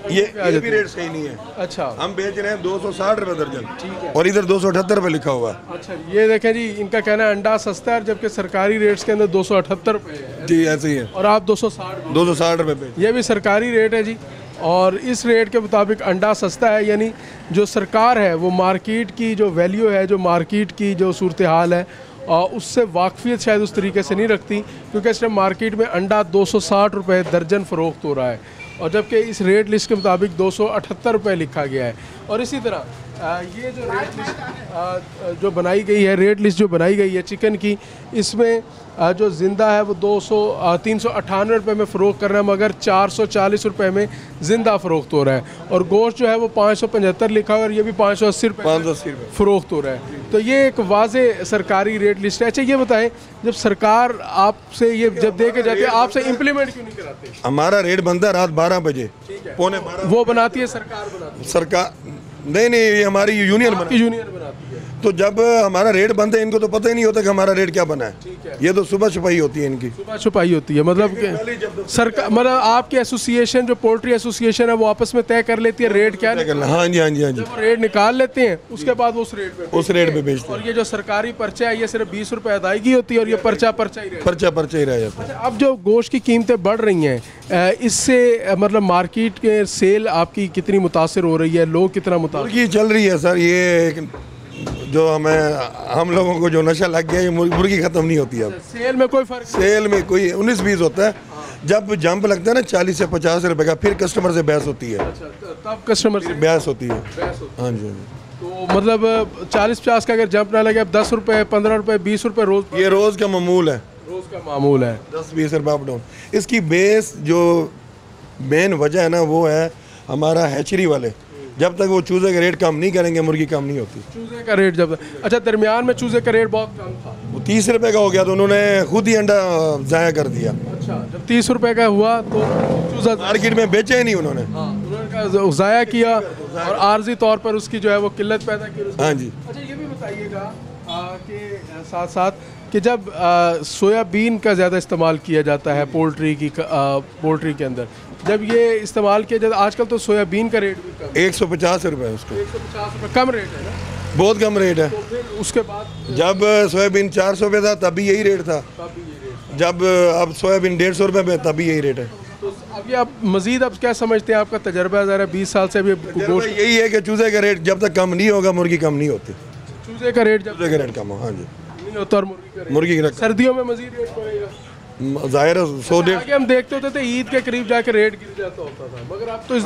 S: ये भी रेट सही नहीं है।
A: अच्छा,
S: हम बेच रहे हैं 260 रुपये दर्जन और इधर 278 रुपये लिखा हुआ है।
A: अच्छा, ये देखें जी, इनका कहना है अंडा सस्ता है जबकि सरकारी रेट्स के अंदर 278 रुपये है।
S: जी ऐसे ही है।
A: और आप 260
S: रुपये पे।
A: ये भी सरकारी रेट है जी। और इस रेट के मुताबिक अंडा सस्ता है, यानी जो सरकार है वो मार्केट की जो वैल्यू है, जो मार्केट की जो सूरत हाल है उससे वाकफियत शायद उस तरीके से नहीं रखती, क्योंकि इस टाइम मार्केट में अंडा 260 रुपये दर्जन फ़रोख्त हो रहा है और जबकि इस रेट लिस्ट के मुताबिक 278 रुपये लिखा गया है। और इसी तरह ये जो रेट लिस्ट जो बनाई गई है, रेट लिस्ट जो बनाई गई है चिकन की, इसमें जो ज़िंदा है वो 398 रुपये में फ़रोख्त कर रहा है, मगर 440 रुपये में ज़िंदा फ़रोख्त हो रहा है। और गोश्त जो है वो 575 लिखा हुआ है और ये भी 580 रुपये फ़रोख्त हो रहा है। तो ये एक वाज़े सरकारी रेट लिस्ट है। अच्छा, ये बताएं, जब सरकार आपसे ये जब दे के जाती है, आपसे इम्प्लीमेंट क्यों नहीं कराते?
S: हमारा रेट बनता है रात 12 बजे, पौने 12।
A: वो बनाती है सरकार? बनाती है
S: सरकार नहीं, ये हमारी यूनियन
A: बनाती है।
S: तो जब हमारा रेट बनता है इनको तो पता ही नहीं होता कि हमारा रेट क्या बना है। ये तो सुबह छुपाई होती है इनकी,
A: सुबह छुपाई होती है। मतलब सरकार, मतलब आपकी एसोसिएशन जो पोल्ट्री एसोसिएशन है वो आपस में तय कर लेती है रेट क्या
S: करना। हाँ जी, हाँ जी, हाँ जी।
A: रेट निकाल लेते हैं, उसके बाद वो उस रेट पे
S: बेचते हैं।
A: और ये जो सरकारी पर्चा है ये सिर्फ 20 रुपए अदायगी होती है और ये पर्चा ही
S: रह जाता है।
A: अब जो गोश्त की कीमतें बढ़ रही हैं, इससे मतलब मार्केट के सेल आपकी कितनी मुतासिर हो रही है, लोग कितना
S: मुर्गी चल रही है सर। ये जो हम लोगों को जो नशा लग गया, ये मुर्गी खत्म नहीं होती अब।
A: सेल में कोई फर्क,
S: सेल में कोई 19-20 होता है। जब जंप लगता है ना 40 से 50 रुपए का, फिर कस्टमर से बहस होती है।
A: तब कस्टमर से
S: बहस होती है। हाँ जी।
A: तो मतलब 40-50 का अगर जंप ना लगे, अब 10 रुपए, 15 रुपए, 20 रुपए रोज,
S: ये रोज का मामूल है।
A: 10-20
S: रुपये अप डाउन। इसकी बेस जो मेन वजह है ना वो है हमारा हैचरी वाले। जब तक वो चूजे का रेट कम नहीं करेंगे मुर्गी कम नहीं होती।
A: चूजे का रेट जब, अच्छा दरमियान में चूजे का रेट बहुत कम था,
S: वो 30 रुपए का हो गया तो उन्होंने खुद ही अंडा ज़ाया कर दिया।
A: अच्छा, जब 30 रुपए का हुआ तो चूजा
S: मार्केट में बेचे ही नहीं उन्होंने।
A: उन्होंने ज़ाया किया और आर्जी तौर पर उसकी जो है वो किल्लत पैदा की।
S: हाँ जी।
A: अच्छा ये भी बताइएगा कि साथ साथ कि जब सोयाबीन का ज़्यादा इस्तेमाल किया जाता है पोल्ट्री के अंदर, जब ये इस्तेमाल किया जाता है, आजकल तो सोयाबीन का रेट भी
S: 150 रुपये उसको,
A: 150 रुपये कम रेट है ना,
S: बहुत कम रेट है।
A: तो फिर उसके बाद
S: जब सोयाबीन 400 रुपये था तब भी यही रेट था, जब अब सोयाबीन 150 रुपये पे तब भी यही रेट है।
A: तो अभी आप मजीद अब क्या समझते हैं, आपका तजर्बा ज़रा 20 साल से अभी गोश्त
S: यही है कि चूजे का रेट जब तक कम नहीं होगा मुर्गी कम नहीं होती।
A: चूजे का रेट
S: कम हो, हाँ जी,
A: नहीं होता। और
S: मुर्गी का
A: सर्दियों में मजीद रेट पड़ेगा
S: ज़ाहिर है। 100-150
A: हम देखते होते थे ईद के करीब जाके रेट गिर जाता होता था, मगर अब तो इस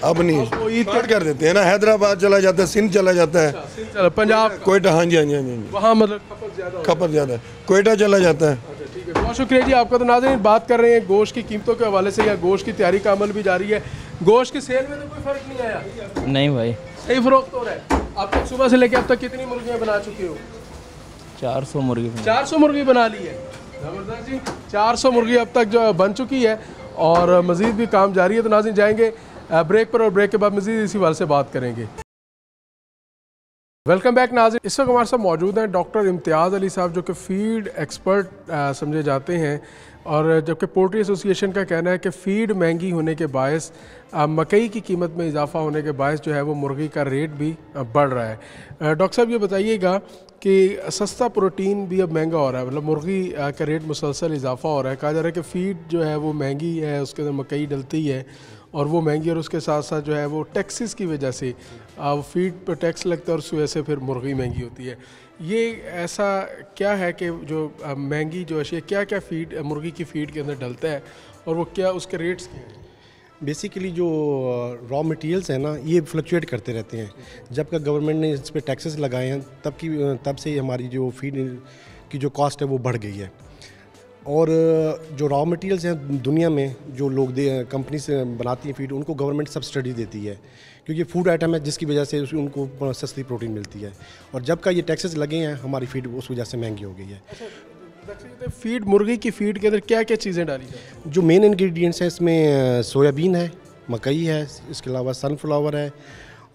S: अब नहीं ईद कट कर देते हैं ना। हैदराबाद चला जाता है, सिंध चला जाता है,
A: पंजाब,
S: कोयटा। हाँ जी, हाँ जी, हाँ जी,
A: वहाँ मतलब
S: खपत ज़्यादा है, कोयटा चला जाता है।
A: ठीक है, बहुत शुक्रिया जी आपका। तो नाज़रीन बात कर रहे हैं गोश्त की कीमतों के हवाले से, या गोश्त की तैयारी का अमल भी जारी है। गोश्त की सेल में तो कोई फ़र्क नहीं आया?
L: नहीं भाई,
A: सही फ़रोख्त हो रहा है। आप तक सुबह से लेकर अब तक कितनी मुर्गियाँ बना चुके हो?
L: 400 मुर्गी।
A: 400 मुर्गी बना ली है, ज़बरदस्त जी। 400 मुर्गी अब तक जो बन चुकी है और मज़ीद भी काम जारी है। तो नाज़रीन जाएंगे ब्रेक पर और ब्रेक के बाद मज़ीद इसी बारे से बात करेंगे। वेलकम बैक नाज़रीन। इस वक्त हमारे साथ मौजूद हैं डॉक्टर इम्तियाज़ अली साहब, जो कि फीड एक्सपर्ट समझे जाते हैं, और जबकि पोल्ट्री एसोसिएशन का कहना है कि फ़ीड महंगी होने के बायस, मकई की कीमत में इजाफा होने के बायस जो है वो मुर्गी का रेट भी बढ़ रहा है। डॉक्टर साहब ये बताइएगा कि सस्ता प्रोटीन भी अब महंगा हो रहा है, मतलब मुर्गी का रेट मुसलसल इजाफा हो रहा है। कहा जा रहा है कि फ़ीड जो है वो महंगी है, उसके अंदर मकई डलती है और वो महंगी, और उसके साथ साथ जो है वो टैक्सेस की वजह से फ़ीड पर टैक्स लगता है और उस वजह से फिर मुर्गी महंगी होती है। ये ऐसा क्या है कि जो महंगी जो अशिया, क्या क्या फ़ीड मुर्गी की फ़ीड के अंदर डलता है और वो क्या उसके रेट्स क्या हैं?
T: बेसिकली जो रॉ मटेरियल्स हैं ना, ये फ्लक्चुएट करते रहते हैं। जब का गवर्नमेंट ने इस पर टैक्सेस लगाए हैं तब से हमारी जो फीड की जो कॉस्ट है वो बढ़ गई है। और जो रॉ मटेरियल्स हैं दुनिया में, जो लोग कंपनी से बनाती हैं फीड, उनको गवर्नमेंट सब्सिडी देती है, क्योंकि फूड आइटम है जिसकी वजह से उनको सस्ती प्रोटीन मिलती है। और जब का ये टैक्सेस लगे हैं, हमारी फीड उस वजह से महंगी हो गई है।
A: फीड, मुर्गी की फीड के अंदर क्या क्या चीज़ें डाली जाती?
T: जो मेन इंग्रेडिएंट्स हैं इसमें सोयाबीन है, मकई है, इसके अलावा सनफ्लावर है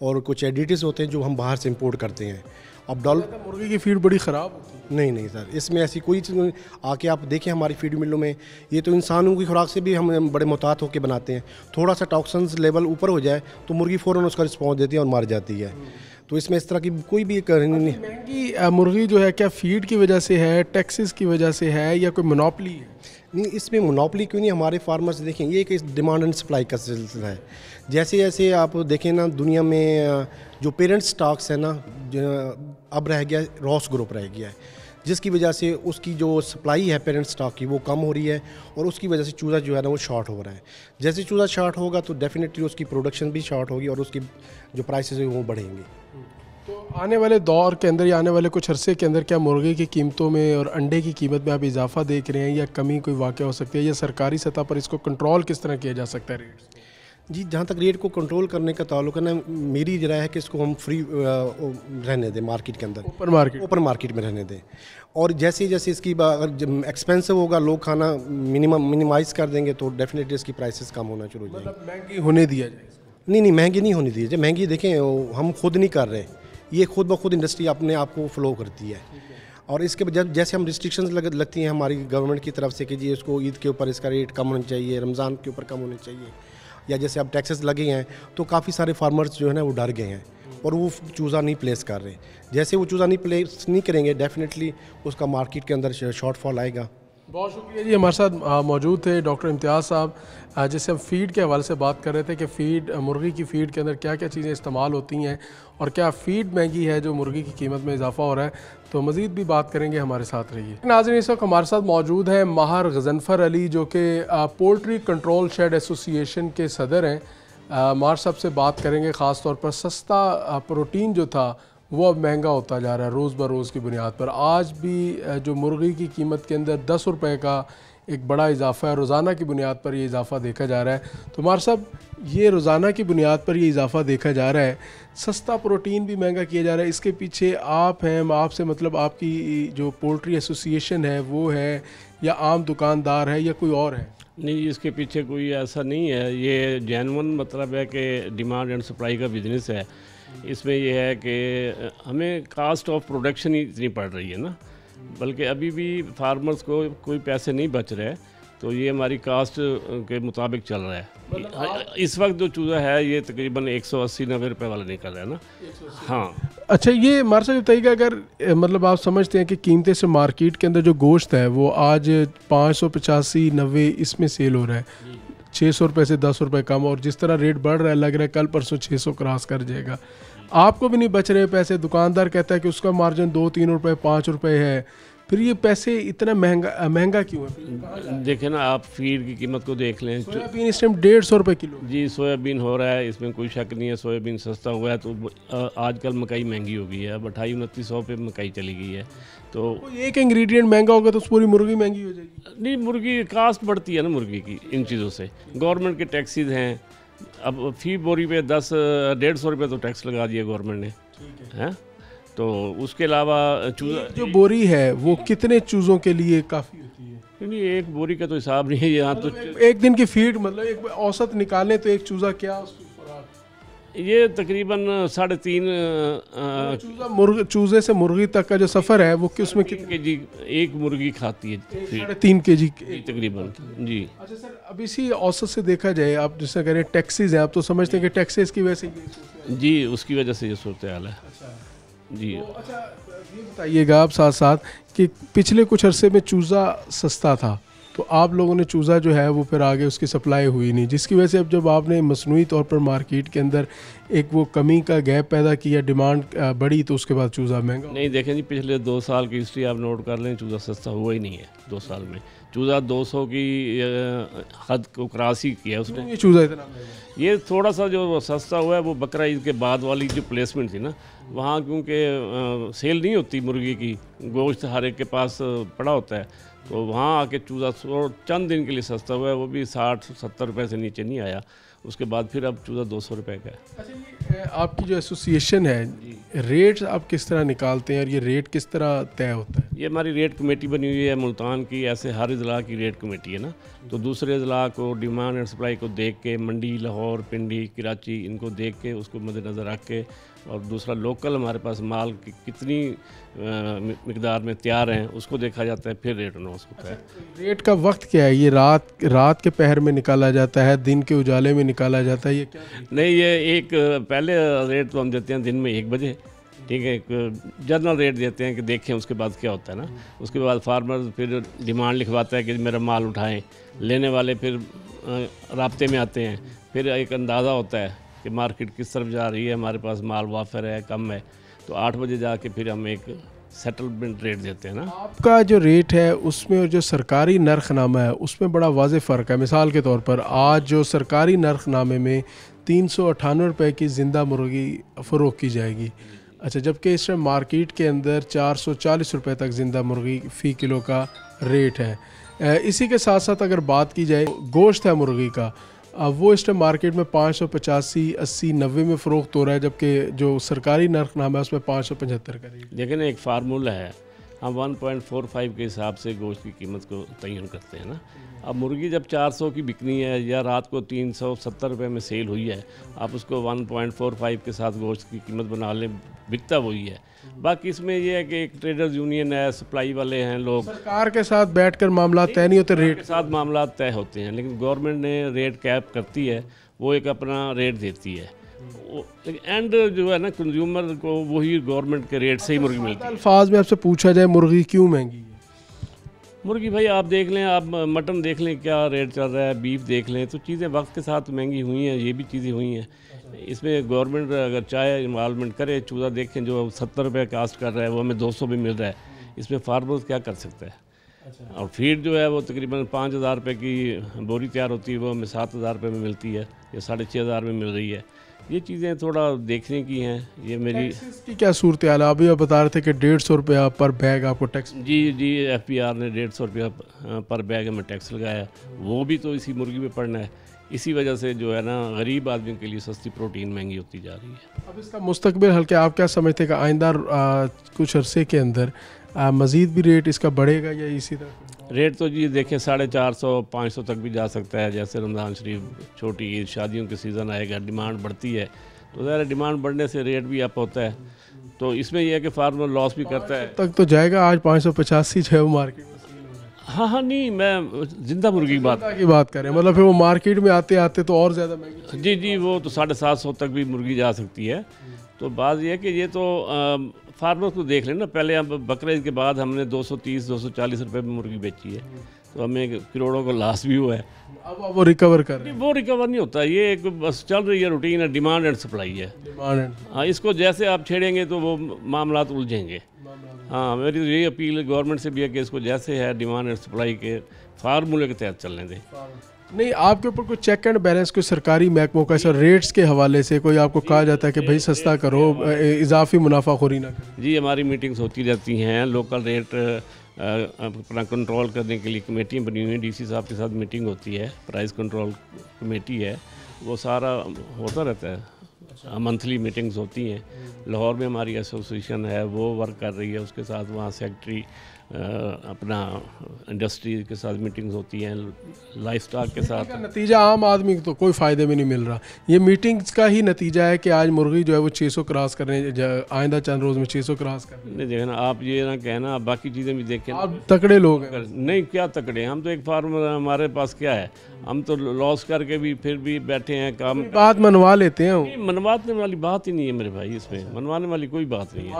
T: और कुछ एडिटिव्स होते हैं जो हम बाहर से इंपोर्ट करते हैं। अब
A: मुर्गी की फीड बड़ी ख़राब होती है?
T: नहीं सर, इसमें ऐसी कोई चीज़ आके आप देखें हमारी फीड मिलों में, ये तो इंसानों की खुराक से भी हम बड़े मुहतात होकर बनाते हैं। थोड़ा सा टॉक्सिन्स लेवल ऊपर हो जाए तो मुर्गी फ़ौरन उसका रिस्पॉन्स देती है और मर जाती है। तो इसमें इस तरह की कोई भी नहीं।
A: महंगी मुर्गी जो है क्या फ़ीड की वजह से है, टैक्सेस की वजह से है, या कोई मोनोपली है?
T: नहीं, इसमें मोनोपली क्यों नहीं, हमारे फार्मर्स देखें, ये एक डिमांड एंड सप्लाई का सिलसिला है। जैसे जैसे आप देखें ना, दुनिया में जो पेरेंट स्टॉक्स है ना, अब रह गया रॉस ग्रुप रह गया है, जिसकी वजह से उसकी जो सप्लाई है पेरेंट स्टॉक की वो कम हो रही है और उसकी वजह से चूज़ा जो है ना वो शॉर्ट हो रहा है। जैसे चूज़ा शॉर्ट होगा तो डेफिनेटली उसकी प्रोडक्शन भी शॉर्ट होगी और उसकी जो प्राइसेस है वो बढ़ेंगी।
A: तो आने वाले दौर के अंदर या आने वाले कुछ अरसे के अंदर क्या मुर्गे की कीमतों में और अंडे की कीमत में आप इजाफा देख रहे हैं, या कमी कोई वाक़या हो सकती है, या सरकारी सतह पर इसको कंट्रोल किस तरह किया जा सकता है रेट्स?
T: जी, जहाँ तक रेट को कंट्रोल करने का ताल्लुक है ना, मेरी राय है कि इसको हम फ्री रहने दें मार्केट के अंदर, ओपन मार्केट में रहने दें। और जैसे जैसे इसकी अगर एक्सपेंसिव होगा, लोग खाना मिनिमाइज़ कर देंगे तो डेफिनेटली इसकी प्राइसेस कम होना शुरू हो जाएंगे।
A: मतलब महंगी होने दिया जाए?
T: नहीं, महंगी नहीं होने दी जाए। महंगी देखें हम खुद नहीं कर रहे, ये खुद ब खुद इंडस्ट्री अपने आप को फ्लो करती है। और इसके जब जैसे हम रिस्ट्रिक्शंस लगती हैं हमारी गवर्नमेंट की तरफ से कि जी इसको ईद के ऊपर इसका रेट कम होना चाहिए, रमज़ान के ऊपर कम होने चाहिए, या जैसे अब टैक्सेस लगे हैं तो काफ़ी सारे फार्मर्स जो है ना वो डर गए हैं और वो चूज़ा नहीं प्लेस कर रहे। जैसे वो चूज़ा नहीं प्लेस नहीं करेंगे डेफिनेटली उसका मार्केट के अंदर शॉर्टफॉल आएगा।
A: बहुत शुक्रिया जी। हमारे साथ मौजूद थे डॉक्टर इम्तियाज़ साहब, जिससे हम फ़ीड के हवाले से बात कर रहे थे कि फ़ीड मुर्गी की फ़ीड के अंदर क्या क्या चीज़ें इस्तेमाल होती हैं और क्या फ़ीड महंगी है जो मुर्गी की कीमत में इजाफा हो रहा है। तो मज़ीद भी बात करेंगे, हमारे साथ रहिए। नाज़रीन, इस वक्त हमारे साथ मौजूद हैं माहर गज़नफ़र अली जो कि पोल्ट्री कंट्रोल शेड एसोसिएशन के सदर हैं। माहर साहब से बात करेंगे ख़ास तौर पर सस्ता प्रोटीन जो था वो अब महंगा होता जा रहा है रोज़ ब रोज़ की बुनियाद पर। आज भी जो मुर्गी की कीमत के अंदर 10 रुपये का एक बड़ा इजाफ़ा है, रोज़ाना की बुनियाद पर ये इजाफ़ा देखा जा रहा है। तो मार साहब, ये रोज़ाना की बुनियाद पर ये इजाफ़ा देखा जा रहा है, सस्ता प्रोटीन भी महंगा किया जा रहा है, इसके पीछे आप हैं, आपसे मतलब आपकी जो पोल्ट्री एसोसिएशन है वो है या आम दुकानदार है या कोई और है?
U: नहीं, इसके पीछे कोई ऐसा नहीं है, ये जेन्युइन मतलब है कि डिमांड एंड सप्लाई का बिज़नेस है। इसमें यह है कि हमें कास्ट ऑफ प्रोडक्शन ही इतनी पड़ रही है ना, बल्कि अभी भी फार्मर्स को कोई पैसे नहीं बच रहे, तो ये हमारी कास्ट के मुताबिक चल रहा है। इस वक्त जो चूज़ा है ये तकरीबन 180-90 रुपये वाला निकल रहा है ना। हाँ, अच्छा, ये हमारे साथ बताइएगा, अगर मतलब आप समझते हैं कि कीमतें से मार्केट के अंदर जो गोश्त है वो आज 585-90 इसमें सेल हो रहा है, 600 रुपये से 10 रुपये कम, और जिस तरह रेट बढ़ रहा है लग रहा है कल परसों 600 क्रॉस कर जाएगा। आपको भी नहीं बच रहे पैसे, दुकानदार कहता है कि उसका मार्जिन 2-3 रुपये 5 रुपये है, फिर ये पैसे इतना महंगा क्यों है? देखें ना, आप फीड की कीमत को देख लें। सोयाबीन इस टाइम 150 रुपये किलो जी सोयाबीन हो रहा है, इसमें कोई शक नहीं है। सोयाबीन सस्ता हुआ है तो आजकल मकई महंगी हो गई है, अब 2800-2900 पे मकई चली गई है। तो एक इंग्रेडिएंट महंगा होगा तो पूरी मुर्गी महंगी हो जाएगी? नहीं, मुर्गी कास्ट बढ़ती है ना मुर्गी की इन चीज़ों से। गवर्नमेंट के टैक्सेस हैं, अब फी बोरी पे 150 रुपये तो टैक्स लगा दिया गवर्नमेंट ने, हैं। तो उसके अलावा चूज़ा जो बोरी है वो कितने चूज़ों के लिए काफ़ी होती है? नहीं, एक बोरी का तो हिसाब नहीं है यहाँ। तो एक दिन की फीड मतलब एक औसत निकालें तो एक चूज़ा क्या ये तकरीबन 3.5 चूज़े से मुर्गी तक का जो सफ़र है वो उसमें कितने केजी एक मुर्गी खाती है? 3.5 केजी तकरीबन जी। अच्छा सर, अब इसी औसत से देखा जाए, आप जिससे कह रहे हैं टैक्सेस हैं, आप तो समझते हैं कि टैक्सेस की वजह से जी उसकी वजह से ये सूरत हाल है जी। तो अच्छा, ये बताइएगा आप साथ साथ कि पिछले कुछ अरसे में चूज़ा सस्ता था तो आप लोगों ने चूज़ा जो है वो फिर आगे उसकी सप्लाई हुई नहीं, जिसकी वजह से अब जब आपने मसनूई तौर पर मार्केट के अंदर एक वो कमी का गैप पैदा किया, डिमांड बढ़ी, तो उसके बाद चूज़ा महंगा नहीं। देखें जी, पिछले 2 साल की हिस्ट्री आप नोट कर लें, चूज़ा सस्ता हुआ ही नहीं है 2 साल में। चूज़ा 200 की हद को क्रॉस ही किया उसने। ये चूज़ा इतना ये थोड़ा सा जो सस्ता हुआ है वो बकरा ईद के बाद वाली जो प्लेसमेंट थी ना, वहाँ क्योंकि सेल नहीं होती मुर्गी की, गोश्त हर एक के पास पड़ा होता है, तो वहाँ आके चूज़ा चंद दिन के लिए सस्ता हुआ है, वो भी 60-70 रुपये से नीचे नहीं आया। उसके बाद फिर अब चूज़ा 200 रुपये का है। अच्छा, ये आपकी जो एसोसिएशन है, रेट आप किस तरह निकालते हैं और ये रेट किस तरह तय होता है? ये हमारी रेट कमेटी बनी हुई है मुल्तान की, ऐसे हर अजला की रेट कमेटी है ना, तो दूसरे अजला को डिमांड एंड सप्लाई को देख के, मंडी लाहौर, पिंडी, कराची, इनको देख के उसको मद्देनज़र रख के, और दूसरा लोकल हमारे पास माल की कितनी मिकदार में तैयार हैं उसको देखा जाता है, फिर रेट अनाउंस होता है। रेट का वक्त क्या है? ये रात के पहर में निकाला जाता है, दिन के उजाले में निकाला जाता है? ये क्या नहीं, ये एक पहले रेट तो हम देते हैं दिन में 1 बजे, ठीक है, एक जनरल रेट देते हैं कि देखें उसके बाद क्या होता है ना। उसके बाद फार्मर फिर डिमांड लिखवाता है कि मेरा माल उठाएं, लेने वाले फिर राब्ते में आते हैं, फिर एक अंदाज़ा होता है कि मार्केट किस तरफ जा रही है, हमारे पास माल वाफर है कम है, तो 8 बजे जाके फिर हम एक सेटलमेंट रेट देते हैं ना। आपका जो रेट है उसमें और जो सरकारी नरखनामा है उसमें बड़ा वाज़ेह फ़र्क है। मिसाल के तौर पर आज जो सरकारी नरखनामे में 398 रुपये की ज़िंदा मुर्गी फ़रोख्त की जाएगी, अच्छा, जबकि इस टाइम मार्केट के अंदर 440 रुपये तक ज़िंदा मुर्गी फ़ी किलो का रेट है। इसी के साथ साथ अगर बात की जाए गोश्त है मुर्गी का, वो इस टाइम मार्केट में 585, 80, 90 में फ़रोख्त हो रहा है, जबकि जो सरकारी नरखनामा है उसमें 575 का रेट। लेकिन एक फार्मूला है,
B: हम 1.45 के हिसाब से गोश्त की कीमत को तयन करते हैं ना। अब मुर्गी जब 400 की बिकनी है या रात को 370 रुपये में सेल हुई है, आप उसको 1.45 के साथ गोश्त की कीमत बना लें, बिकता वही है। बाकी इसमें यह है कि एक ट्रेडर्स यूनियन है, सप्लाई वाले हैं लोग,
A: सरकार के साथ बैठकर मामला तय नहीं होते, रेट
B: के साथ मामला तय होते हैं, लेकिन गवर्नमेंट ने रेट कैप करती है, वो एक अपना रेट देती है, एंड जो है ना कंज्यूमर को वही गवर्नमेंट के रेट से ही मुर्गी मिलती है।
A: अल्फाज में आपसे पूछा जाए मुर्गी क्यों महंगी है?
B: मुर्गी भाई आप देख लें, आप मटन देख लें क्या रेट चल रहा है, बीफ देख लें, तो चीज़ें वक्त के साथ महंगी हुई हैं, ये भी चीज़ें हुई हैं। इसमें गवर्नमेंट अगर चाहे इन्वॉल्वमेंट करे, चूज़ा देखें जो 70 रुपये कास्ट कर रहा है वो हमें 200 भी मिल रहा है, इसमें फार्मर्स क्या कर सकता है। और फीड जो है वो तकरीबन 5,000 रुपये की बोरी तैयार होती है, वो हमें 7,000 रुपये में मिलती है या 6,500 में मिल रही है। ये चीज़ें थोड़ा देखने की हैं। ये मेरी
A: की क्या सूरत हाल है? अभी आप बता रहे थे कि 150 रुपया पर बैग आपको टैक्स।
B: जी FPR ने 150 रुपया पर बैग हमें टैक्स लगाया, वो भी तो इसी मुर्गी पे पड़ना है। इसी वजह से जो है ना गरीब आदमी के लिए सस्ती प्रोटीन महंगी होती जा रही है।
A: अब इसका मुस्तकबिल हल्के आप क्या समझते हैं कि आइंदा कुछ अरसे के अंदर मज़ीद भी रेट इसका बढ़ेगा या इसी तरह?
B: रेट तो जी देखें 450-500 तक भी जा सकता है। जैसे रमज़ान शरीफ, छोटी ईद, शादियों के सीज़न आएगा, डिमांड बढ़ती है, तो ज़रा डिमांड बढ़ने से रेट भी अप होता है। तो इसमें यह है कि फार्मर लॉस भी करता है।
A: तक तो जाएगा, आज 585 जो है वो मार्केट में।
B: हाँ नहीं, मैं जिंदा मुर्गी की
A: बात कर रहे हैं, मतलब फिर वो मार्केट में आते आते तो और ज़्यादा महंगी।
B: जी वो तो 750 तक भी मुर्गी जा सकती है। तो बात यह है कि ये तो फार्मर्स को देख लें ना। पहले हम बकरीद के बाद हमने 230-240 रुपये में मुर्गी बेची है, तो हमें करोड़ों का लॉस भी हुआ है।
A: अब वो रिकवर कर रहे हैं।
B: वो रिकवर नहीं होता, ये एक बस चल रही है रूटीन है, डिमांड एंड सप्लाई है। हाँ, इसको जैसे आप छेड़ेंगे तो वो मामलात उलझेंगे। हाँ, मेरी तो यही अपील गवर्नमेंट से भी है कि इसको जैसे है डिमांड एंड सप्लाई के फार्मूले के तहत चलने दें।
A: नहीं, आपके ऊपर कोई चेक एंड बैलेंस कोई सरकारी महकमों का सर रेट्स के हवाले से कोई आपको कहा जाता है कि भाई सस्ता करो, इजाफी मुनाफाखोरी ना करो?
B: जी हमारी मीटिंग्स होती रहती हैं। लोकल रेट अपना कंट्रोल करने के लिए कमेटियाँ बनी हुई हैं, DC साहब के साथ मीटिंग होती है, प्राइस कंट्रोल कमेटी है, वो सारा होता रहता है। मंथली मीटिंग्स होती हैं। लाहौर में हमारी एसोसिएशन है, वो वर्क कर रही है, उसके साथ वहाँ सेक्रेटरी अपना इंडस्ट्री के साथ मीटिंग्स होती हैं, लाइफ स्टॉक के साथ।
A: नतीजा आम आदमी को तो कोई फ़ायदे में नहीं मिल रहा। ये मीटिंग्स का ही नतीजा है कि आज मुर्गी जो है वो 600 क्रॉस करने, आइंदा चंद रोज़ में 600 क्रॉस करने।
B: नहीं देखें ना, आप ये ना कहना, आप बाकी चीज़ें भी देखें।
A: आप तकड़े लोग हैं।
B: नहीं, क्या तकड़े, हम तो एक फार्मर, हमारे पास क्या है, हम तो लॉस करके भी फिर भी बैठे हैं, काम
A: बात मनवा लेते हैं।
B: मनवाने वाली बात ही नहीं है मेरे भाई, इसमें मनवाने वाली कोई बात नहीं है।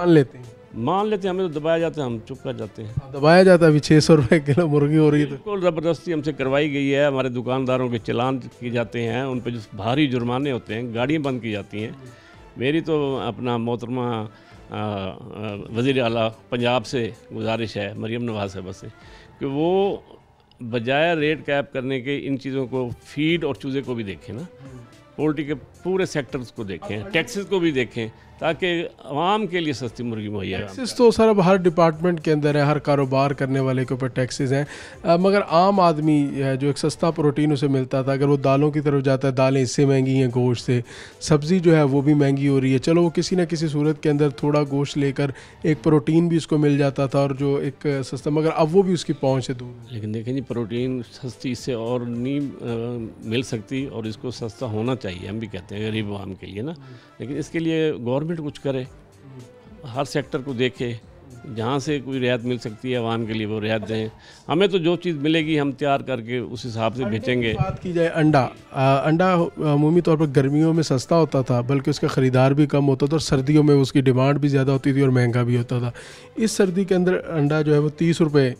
A: मान लेते हैं,
B: हमें तो दबाया जाता है, हम चुप कर जाते हैं।
A: दबाया जाता है। अभी 600 रुपये किलो मुर्गी हो रही है,
B: तो ज़बरदस्ती हमसे करवाई गई है। हमारे दुकानदारों के चलान किए जाते हैं, उन पर जो भारी जुर्माने होते हैं, गाड़ियाँ बंद की जाती हैं। मेरी तो अपना मोहतरमा वज़ीर आला पंजाब से गुजारिश है, मरियम नवाज़ साहब से, कि वो बजाय रेट कैप करने के इन चीज़ों को, फीड और चूज़े को भी देखें ना, पोल्ट्री के पूरे सेक्टर्स को देखें, टैक्सेस को भी देखें, ताकि आवाम के लिए सस्ती मुर्गी मुहैया।
A: टैक्सेस तो सर अब हर डिपार्टमेंट के अंदर है, हर कारोबार करने वाले के ऊपर टैक्सेस हैं, मगर आम आदमी जो एक सस्ता प्रोटीन उसे मिलता था, अगर वो दालों की तरफ जाता है, दालें इससे महंगी हैं गोश्त से, सब्ज़ी जो है वो भी महंगी हो रही है। चलो वो किसी न किसी सूरत के अंदर थोड़ा गोश्त लेकर एक प्रोटीन भी उसको मिल जाता था, और जो एक सस्ता, मगर अब वो भी उसकी पहुँच से दूर।
B: लेकिन देखें जी, प्रोटीन सस्ती इससे और नहीं मिल सकती, और इसको सस्ता होना चाहिए, हम भी कहते हैं गरीब आवाम के लिए ना। लेकिन इसके लिए गवर्नमेंट कुछ करे, हर सेक्टर को देखे, जहाँ से कोई रियायत मिल सकती है आवाम के लिए वो रियायत दें। हमें तो जो चीज़ मिलेगी हम तैयार करके उस हिसाब से बेचेंगे।
A: बात की जाए अंडा अमूमी तौर पर गर्मियों में सस्ता होता था, बल्कि उसका ख़रीदार भी कम होता था, और सर्दियों में उसकी डिमांड भी ज़्यादा होती थी और महंगा भी होता था। इस सर्दी के अंदर अंडा जो है वो 30 रुपये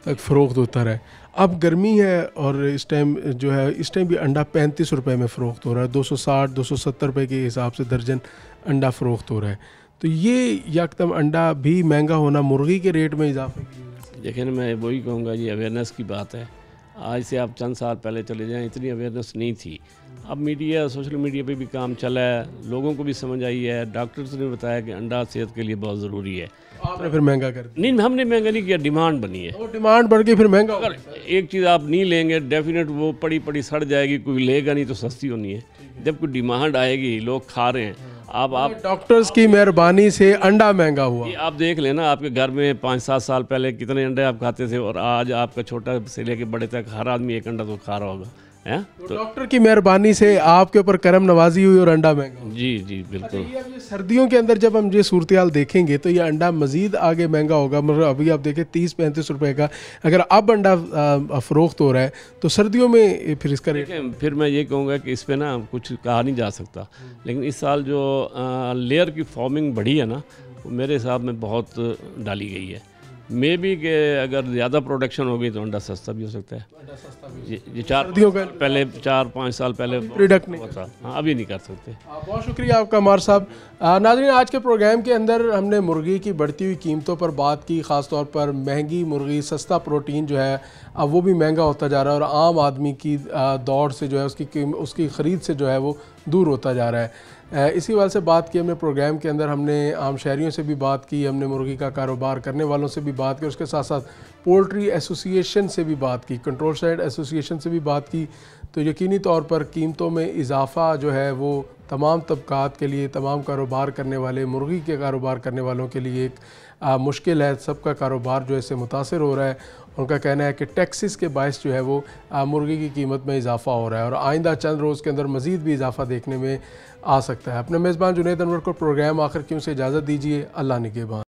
A: तक फ़रोख्त होता रहा। अब गर्मी है और इस टाइम जो है, इस टाइम भी अंडा 35 रुपये में फ़रोख्त हो रहा है, 260-270 रुपये के हिसाब से दर्जन अंडा फ़रोख्त हो रहा है। तो ये यकदम अंडा भी महंगा होना मुर्गी के रेट में इजाफे की।
B: देखिए ना, मैं वही कहूँगा, ये अवेयरनेस की बात है। आज से आप चंद साल पहले चले जाएं, इतनी अवेयरनेस नहीं थी। अब मीडिया, सोशल मीडिया पे भी काम चला है, लोगों को भी समझ आई है, डॉक्टर्स ने बताया कि अंडा सेहत के लिए बहुत ज़रूरी है।
U: आपने फिर महंगा कर दिया?
B: नहीं, हमने महंगा नहीं किया, डिमांड बनी है।
U: वो डिमांड बढ़ के फिर महंगा।
B: अगर एक चीज़ आप नहीं लेंगे डेफिनेट वो पड़ी पड़ी सड़ जाएगी, कोई लेगा नहीं तो सस्ती होनी है। जब कोई डिमांड आएगी, लोग खा रहे हैं। आप
U: डॉक्टर्स की मेहरबानी से अंडा महंगा हुआ।
B: आप देख लेना, आपके घर में 5-7 साल पहले कितने अंडे आप खाते थे और आज आपका छोटा से लेके बड़े तक हर आदमी एक अंडा तो खा रहा होगा, है?
U: तो डॉक्टर की मेहरबानी से आपके ऊपर करम नवाजी हुई और अंडा महंगा।
B: जी जी बिल्कुल।
U: अच्छा, ये सर्दियों के अंदर जब हम ये सूरत देखेंगे तो ये अंडा मज़ीद आगे महंगा होगा। मतलब अभी आप देखें 30-35 रुपए का अगर अब अंडा फ़रोख्त हो रहा है तो सर्दियों में फिर इसका रेट।
B: फिर मैं ये कहूँगा कि इस पर ना कुछ कहा नहीं जा सकता, लेकिन इस साल जो लेयर की फॉर्मिंग बढ़ी है ना, वो मेरे हिसाब में बहुत डाली गई है। मे भी कि अगर ज़्यादा प्रोडक्शन हो गई तो अंडा सस्ता भी हो सकता है। ये 4-5 साल पहले
U: प्रोडक्ट नहीं
B: होता, हाँ अभी नहीं कर सकते।
U: बहुत शुक्रिया आपका मार साहब। नाज़रीन, आज के प्रोग्राम के अंदर हमने मुर्गी की बढ़ती हुई कीमतों पर बात की, ख़ास तौर पर महंगी मुर्गी, सस्ता प्रोटीन जो है अब वो भी महंगा होता जा रहा है और आम आदमी की दौड़ से जो है उसकी ख़रीद से जो है वो दूर होता जा रहा है। इसी वजह से बात की हमने प्रोग्राम के अंदर, हमने आम शहरियों से भी बात की, हमने मुर्गी का कारोबार करने वालों से भी बात की, उसके साथ साथ पोल्ट्री एसोसिएशन से भी बात की, कंट्रोल साइड एसोसिएशन से भी बात की। तो यकीनी तौर पर कीमतों में इजाफ़ा जो है वो तमाम तबकात के लिए, तमाम कारोबार करने वाले, मुर्गी के कारोबार करने वालों के लिए एक मुश्किल है। सबका कारोबार जो है इससे मुतासर हो रहा है। उनका कहना है कि टैक्सेस के बायस जो है वो मुर्गी की कीमत में इजाफ़ा हो रहा है और आइंदा चंद रोज़ के अंदर मज़ीद भी इजाफ़ा देखने में आ सकता है। अपने मेज़बान जुनैद अनवर को प्रोग्राम आखिर क्यों से इजाज़त दीजिए। अल्लाह निगहबान।